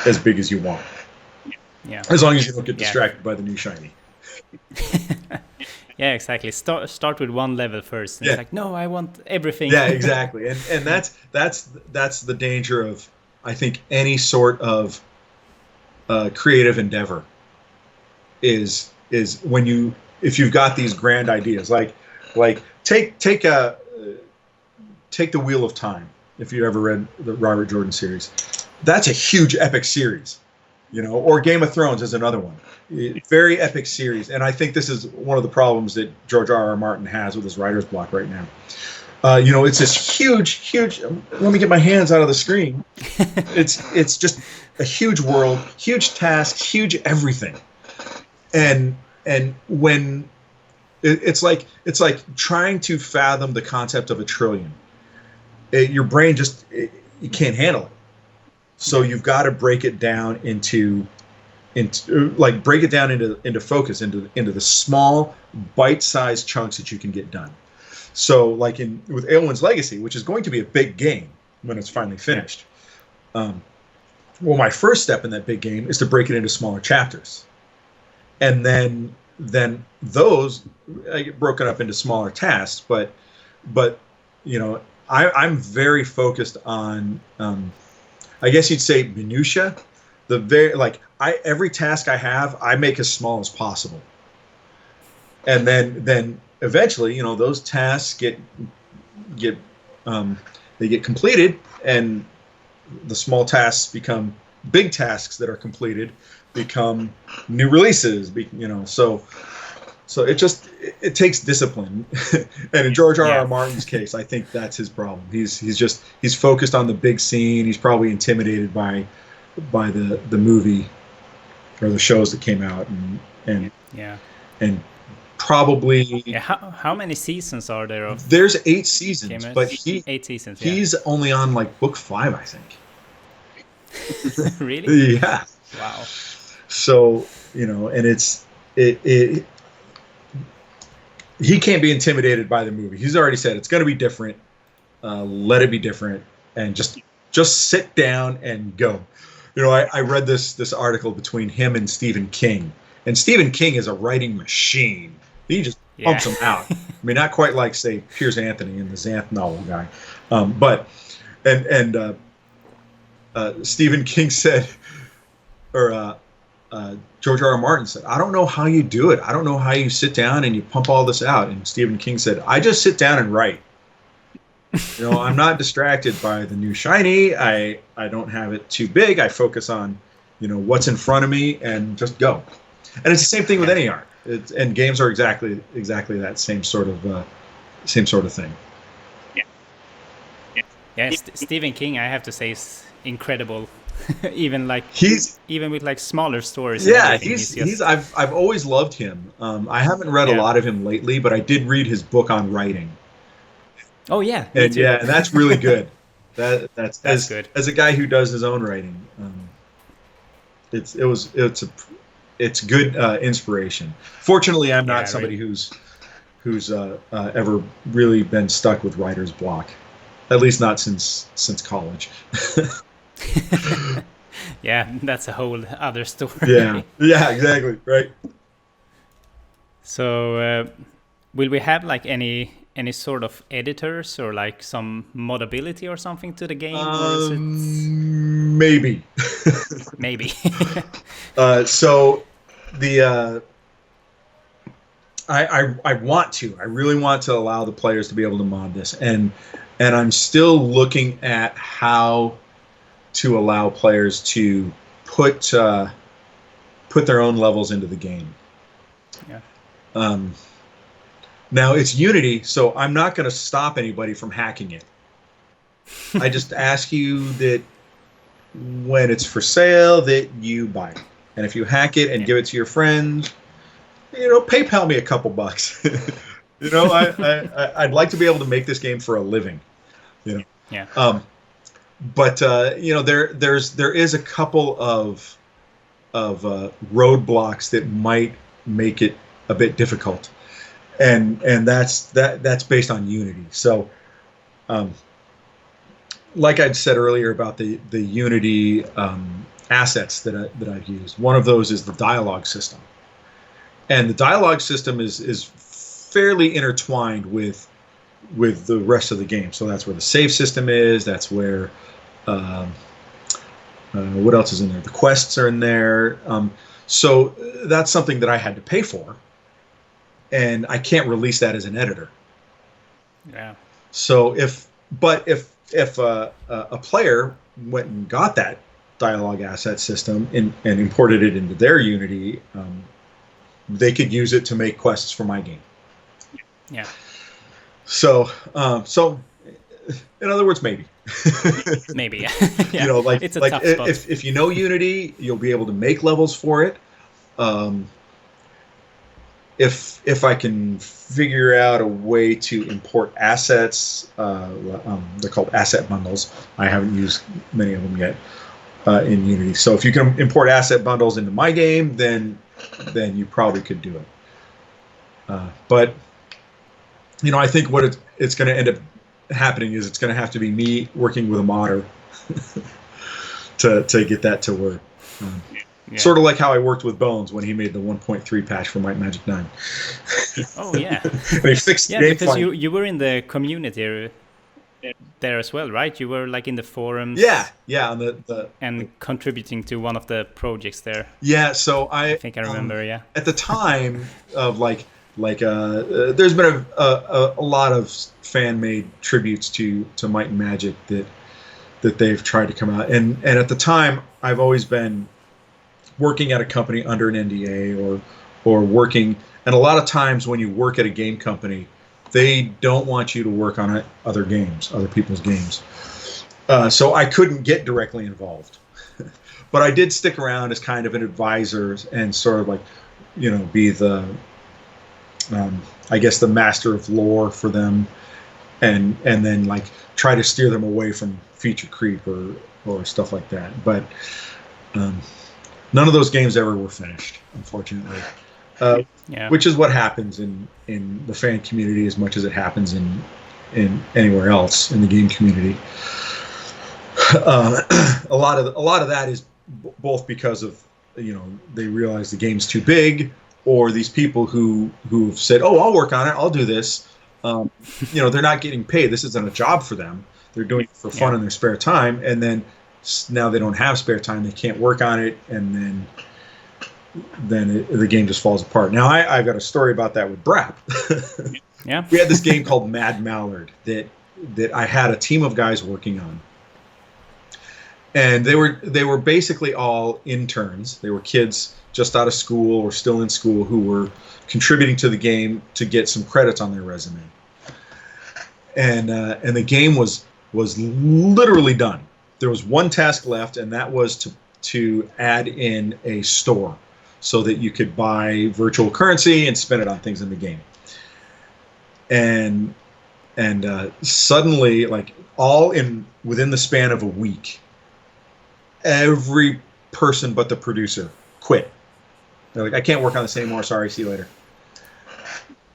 as big as you want. Yeah. As long as you don't get distracted by the new shiny. Yeah, exactly. Start with one level first. And It's like, no, I want everything. Yeah, exactly. And that's the danger of, I think, any sort of creative endeavor is if you've got these grand ideas, like take the Wheel of Time. If you ever read the Robert Jordan series, that's a huge epic series, or Game of Thrones is another one. Very epic series, and I think this is one of the problems that George R.R. Martin has with his writer's block right now. It's this huge. Let me get my hands out of the screen. It's just a huge world, huge task, huge everything, and when it's like trying to fathom the concept of a trillion. Your brain you can't handle it. So you've got to break it down into focus, into the small bite-sized chunks that you can get done. So like with Aeolwyn's Legacy, which is going to be a big game when it's finally finished. My first step in that big game is to break it into smaller chapters. And then those get broken up into smaller tasks, but I'm very focused on I guess you'd say minutia. Every task I have, I make as small as possible, and then eventually, those tasks get completed, and the small tasks become big tasks that are completed, become new releases. So it takes discipline, and in George R.R. Martin's case, I think that's his problem. He's focused on the big scene. He's probably intimidated by the movie or the shows that came out, and probably How many seasons are there of? There's 8 seasons, but 8 seasons. He's only on book 5, I think. Really? Yeah. Wow. So and it. He can't be intimidated by the movie. He's already said it's going to be different. Let it be different, and just sit down and go. I read this article between him and Stephen King, and Stephen King is a writing machine. He just pumps them out. I mean, not quite like, say, Piers Anthony and the Xanth novel guy, but Stephen King said, or George R.R. Martin said, I don't know how you do it. I don't know how you sit down and you pump all this out. And Stephen King said, I just sit down and write. I'm not distracted by the new shiny. I don't have it too big. I focus on, what's in front of me and just go. And it's the same thing with any art. And games are exactly that same sort of thing. Yeah. Stephen King, I have to say, is incredible. even with smaller stories. Yeah, I've always loved him. I haven't read a lot of him lately, but I did read his book on writing. Oh yeah, and that's really good. That's good. As a guy who does his own writing, it's good inspiration. Fortunately, I'm not somebody who's ever really been stuck with writer's block, at least not since college. Yeah, that's a whole other story. Yeah, exactly, right. So, will we have any any sort of editors or like some modability or something to the game, or is it maybe? maybe? So the I want to. I really want to allow the players to be able to mod this, and I'm still looking at how to allow players to put their own levels into the game. Yeah. Now it's Unity, so I'm not going to stop anybody from hacking it. I just ask you that when it's for sale, that you buy it, and if you hack it and give it to your friends, PayPal me a couple bucks. I'd like to be able to make this game for a living. Yeah. But there is a couple of roadblocks that might make it a bit difficult, and that's based on Unity. So, like I'd said earlier about the Unity assets that I've used, one of those is the dialogue system, and the dialogue system is fairly intertwined with the rest of the game. So that's where the save system is. That's where what else is in there? The quests are in there. So that's something that I had to pay for, and I can't release that as an editor. Yeah. So if a player went and got that dialogue asset system and imported it into their Unity, they could use it to make quests for my game. Yeah. So in other words, maybe. Maybe. Yeah. It's a tough spot. If you know Unity, you'll be able to make levels for it. If I can figure out a way to import assets, they're called asset bundles. I haven't used many of them yet in Unity. So if you can import asset bundles into my game, then you probably could do it. But I think what it's going to end up happening is it's going to have to be me working with a modder to get that to work. Yeah. Sort of like how I worked with Bones when he made the 1.3 patch for Might and Magic 9. Oh yeah. And he fixed the game because you were in the community there as well, right? You were like in the forums. Yeah, on and contributing to one of the projects there. Yeah, so I think I remember. Yeah. At the time of there's been a lot of fan-made tributes to Might and Magic that they've tried to come out, and at the time I've always been working at a company under an NDA or working, and a lot of times when you work at a game company, they don't want you to work on other people's games. So I couldn't get directly involved, but I did stick around as kind of an advisor and sort of be the I guess the master of lore for them, and then try to steer them away from feature creep or stuff like that. But none of those games ever were finished, unfortunately. Which is what happens in the fan community as much as it happens in anywhere else in the game community. A lot of that is both because of they realize the game's too big, or these people who've said, "Oh, I'll work on it. I'll do this." They're not getting paid. This isn't a job for them. They're doing it for fun in their spare time, and then now they don't have spare time. They can't work on it, and then the game just falls apart. Now I've got a story about that with Brap. Yeah, we had this game called Mad Mallard that I had a team of guys working on, and they were basically all interns. They were kids just out of school or still in school who were contributing to the game to get some credits on their resume. And the game was literally done. There was one task left, and that was to add in a store so that you could buy virtual currency and spend it on things in the game. And suddenly, all within the span of a week, every person but the producer quit. They're like, "I can't work on this anymore. Sorry, see you later."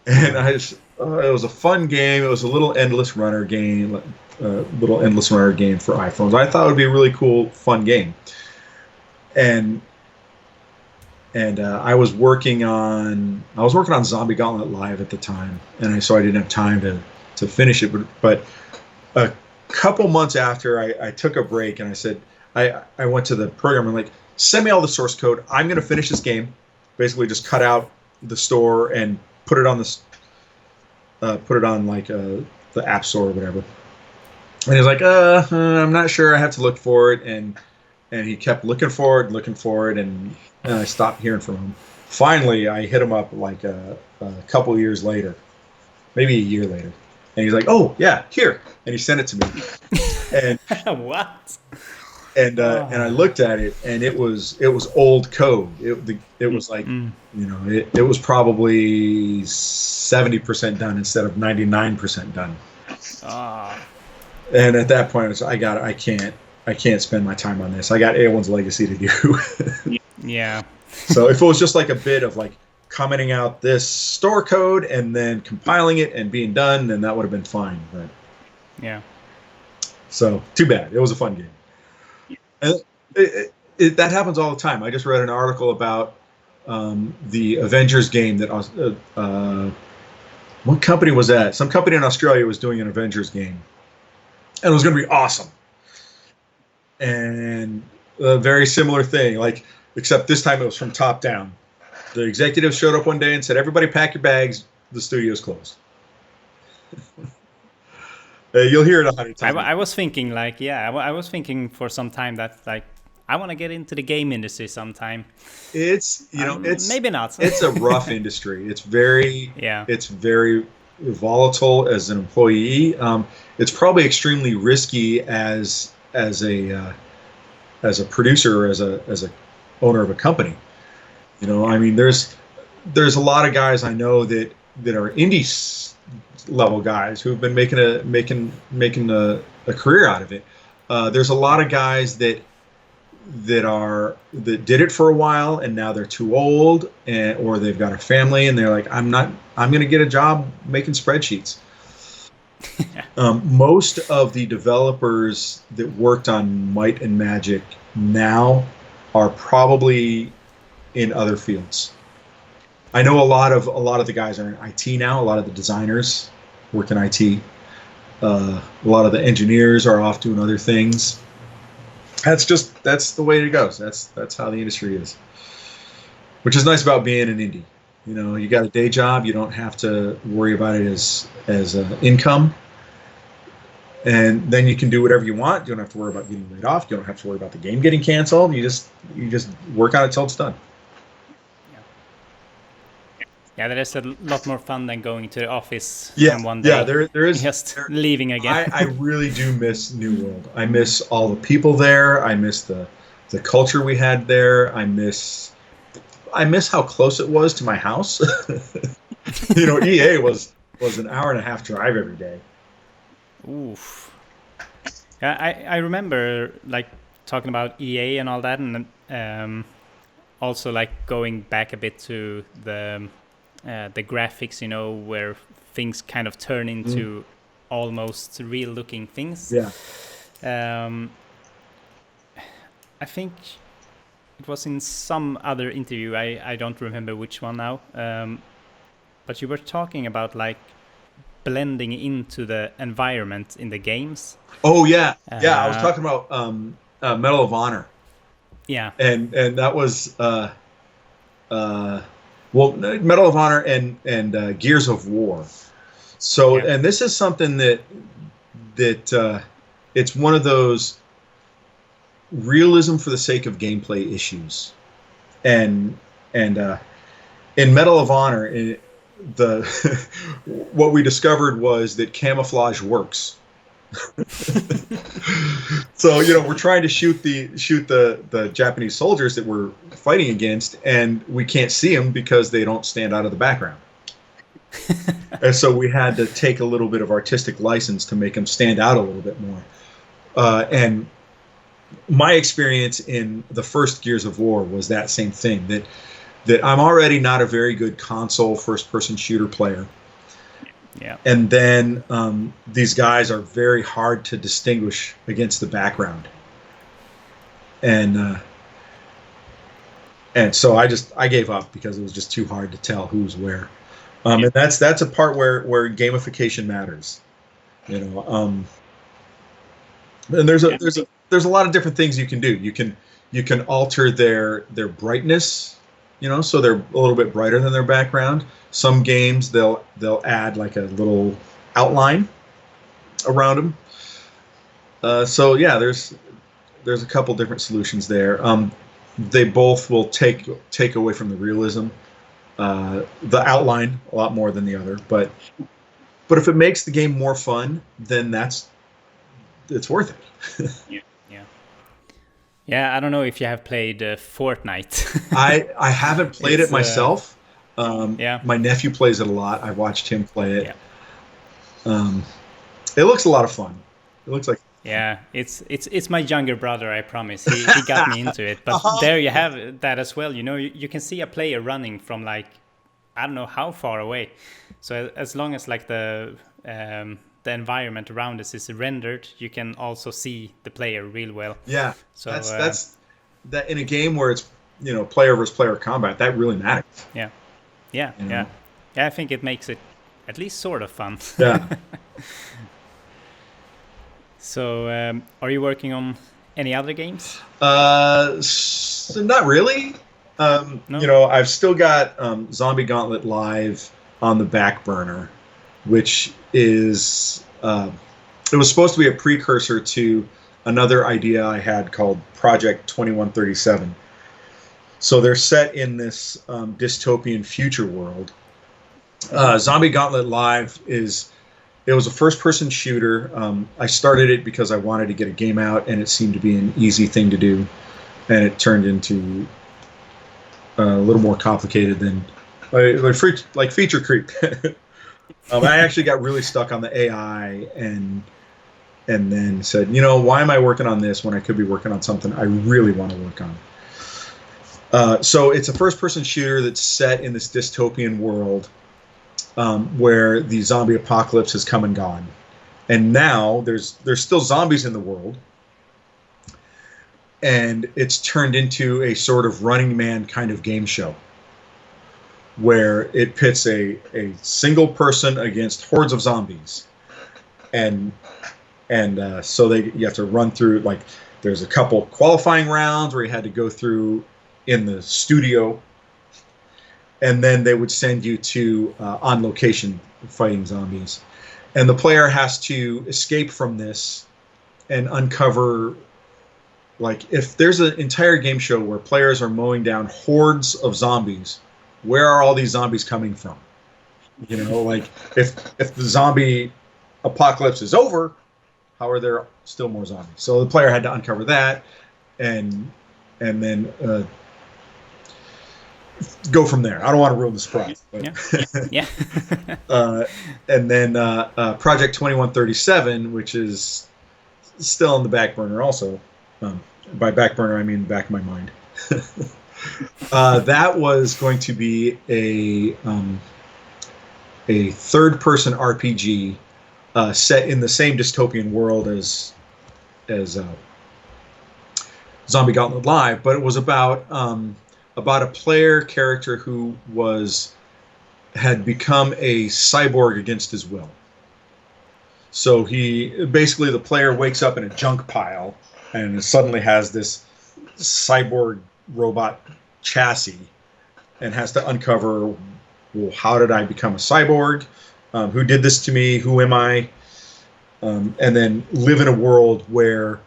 And it was a fun game. It was a little endless runner game for iPhones. I thought it would be a really cool, fun game. And and I was working on Zombie Gauntlet Live at the time, and so I didn't have time to finish it. But a couple months after, I took a break, and I said I went to the programmer and like, send me all the source code. I'm going to finish this game. Basically, just cut out the store and put it on like the App Store or whatever. And he's like, I'm not sure. I have to look for it. And he kept looking for it, and I stopped hearing from him. Finally, I hit him up like a couple of years later, maybe a year later. And he's like, oh, yeah, here. And he sent it to me. And what? And I looked at it, and it was old code. It was like, it was probably 70% done instead of 99% done. And at that point, I can't spend my time on this. I got Aeolwyn's Legacy to do. Yeah. So if it was just like a bit of like commenting out this store code and then compiling it and being done, then that would have been fine. But yeah. So too bad. It was a fun game. And that happens all the time. I just read an article about the Avengers game that what company was that? Some company in Australia was doing an Avengers game, and it was going to be awesome. And a very similar thing, like except this time it was from top down. The executives showed up one day and said, "Everybody, pack your bags. The studio's closed." You'll hear it 100 times. I was thinking, like, I was thinking for some time that, like, I want to get into the game industry sometime. It's it's maybe not. It's a rough industry. It's very It's very volatile as an employee. It's probably extremely risky as a producer, or as a owner of a company. I mean, there's a lot of guys I know that are indie level guys who've been making a career out of it. There's a lot of guys that did it for a while, and now they're too old, or they've got a family, and they're like, I'm going to get a job making spreadsheets. Most of the developers that worked on Might and Magic now are probably in other fields. I know a lot of the guys are in IT now. A lot of the designers work in IT. A lot of the engineers are off doing other things. That's the way it goes. That's how the industry is. Which is nice about being an indie. You got a day job. You don't have to worry about it as income. And then you can do whatever you want. You don't have to worry about getting laid off. You don't have to worry about the game getting canceled. You just work on it till it's done. Yeah, that is a lot more fun than going to the office one day. Yeah, there is. Just leaving again. I really do miss New World. I miss all the people there. I miss the culture we had there. I miss how close it was to my house. EA was an hour and a half drive every day. Oof. Yeah, I remember like talking about EA and all that, and also like going back a bit to the graphics, where things kind of turn into almost real-looking things. Yeah. I think it was in some other interview. I don't remember which one now. But you were talking about like blending into the environment in the games. Oh yeah, I was talking about Medal of Honor. Yeah. And that was. Well, Medal of Honor and Gears of War. So, and this is something that it's one of those realism for the sake of gameplay issues, and in Medal of Honor, what we discovered was that camouflage works. So we're trying to shoot the Japanese soldiers that we're fighting against, and we can't see them because they don't stand out of the background. And so we had to take a little bit of artistic license to make them stand out a little bit more. And my experience in the first Gears of War was that same thing, that I'm already not a very good console first-person shooter player. Yeah. And then these guys are very hard to distinguish against the background. And and so I gave up because it was just too hard to tell who's where. And that's a part where gamification matters. And there's a lot of different things you can do. You can alter their brightness, so they're a little bit brighter than their background. Some games they'll add like a little outline around them. So yeah, there's a couple different solutions there. They both will take away from the realism, the outline a lot more than the other. But if it makes the game more fun, then it's worth it. Yeah, I don't know if you have played Fortnite. I haven't played it myself. My nephew plays it a lot. I watched him play it. Yeah. It looks a lot of fun. It looks like it's my younger brother. I promise. He got me into it. But there you have that as well. You can see a player running from like I don't know how far away. So as long as like the environment around us is rendered, you can also see the player real well. Yeah. So that's that in a game where it's player versus player combat, that really matters. Yeah. I think it makes it at least sort of fun. Yeah. So are you working on any other games? Not really. No? I've still got Zombie Gauntlet Live on the back burner, which is it was supposed to be a precursor to another idea I had called Project 2137. So they're set in this dystopian future world. Zombie Gauntlet Live it was a first-person shooter. I started it because I wanted to get a game out, and it seemed to be an easy thing to do, and it turned into a little more complicated than like feature creep. I actually got really stuck on the AI and then said, why am I working on this when I could be working on something I really want to work on? So it's a first-person shooter that's set in this dystopian world where the zombie apocalypse has come and gone, and now there's still zombies in the world, and it's turned into a sort of Running Man kind of game show, where it pits a single person against hordes of zombies, and so you have to run through, like, there's a couple qualifying rounds where you had to go through in the studio, and then they would send you to on location fighting zombies, and the player has to escape from this and uncover, like, if there's an entire game show where players are mowing down hordes of zombies, where are all these zombies coming from? Like, if the zombie apocalypse is over, how are there still more zombies? So the player had to uncover that, and then go from there. I don't want to ruin the surprise. But Yeah. And then Project 2137, which is still on the back burner also. By back burner, I mean back of my mind. That was going to be a third-person RPG set in the same dystopian world as Zombie Gauntlet Live, but it was about a player character who had become a cyborg against his will. So the player wakes up in a junk pile and suddenly has this cyborg robot chassis and has to uncover, well, how did I become a cyborg? Who did this to me? Who am I? And then live in a world where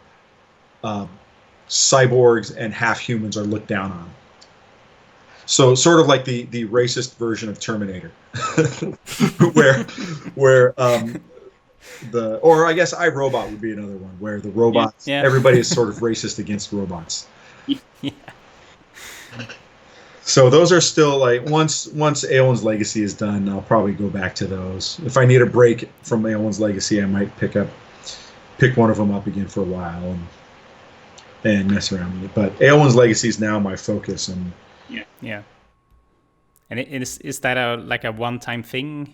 cyborgs and half-humans are looked down on. So sort of like the racist version of Terminator, where or I guess iRobot would be another one, where the robots, everybody is sort of racist against robots. Yeah. So those are still, like, once Aeolwyn's Legacy is done, I'll probably go back to those. If I need a break from Aeolwyn's Legacy, I might pick one of them up again for a while and mess around with it. But Aeolwyn's Legacy is now my focus. And yeah. And is that like a one-time thing?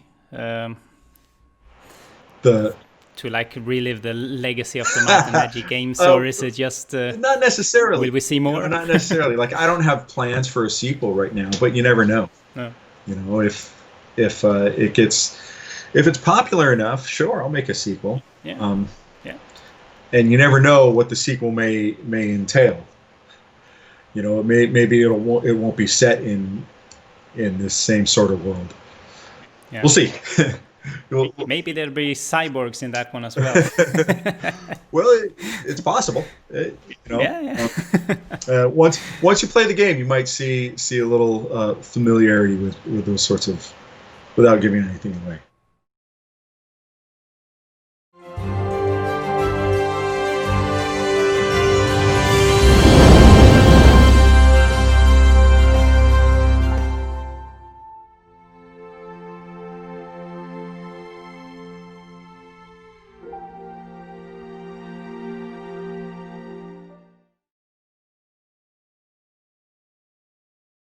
The to like relive the legacy of the Might and Magic games, or is it just not necessarily? Will we see more? Not necessarily. Like, I don't have plans for a sequel right now, but you never know. No. You know, if it's popular enough, sure, I'll make a sequel. Yeah. And you never know what the sequel may entail. You know, maybe it won't be set in this same sort of world. Yeah. We'll see. Maybe there'll be cyborgs in that one as well. Well, it's possible. You know, once you play the game, you might see a little familiarity with those sorts of, without giving anything away.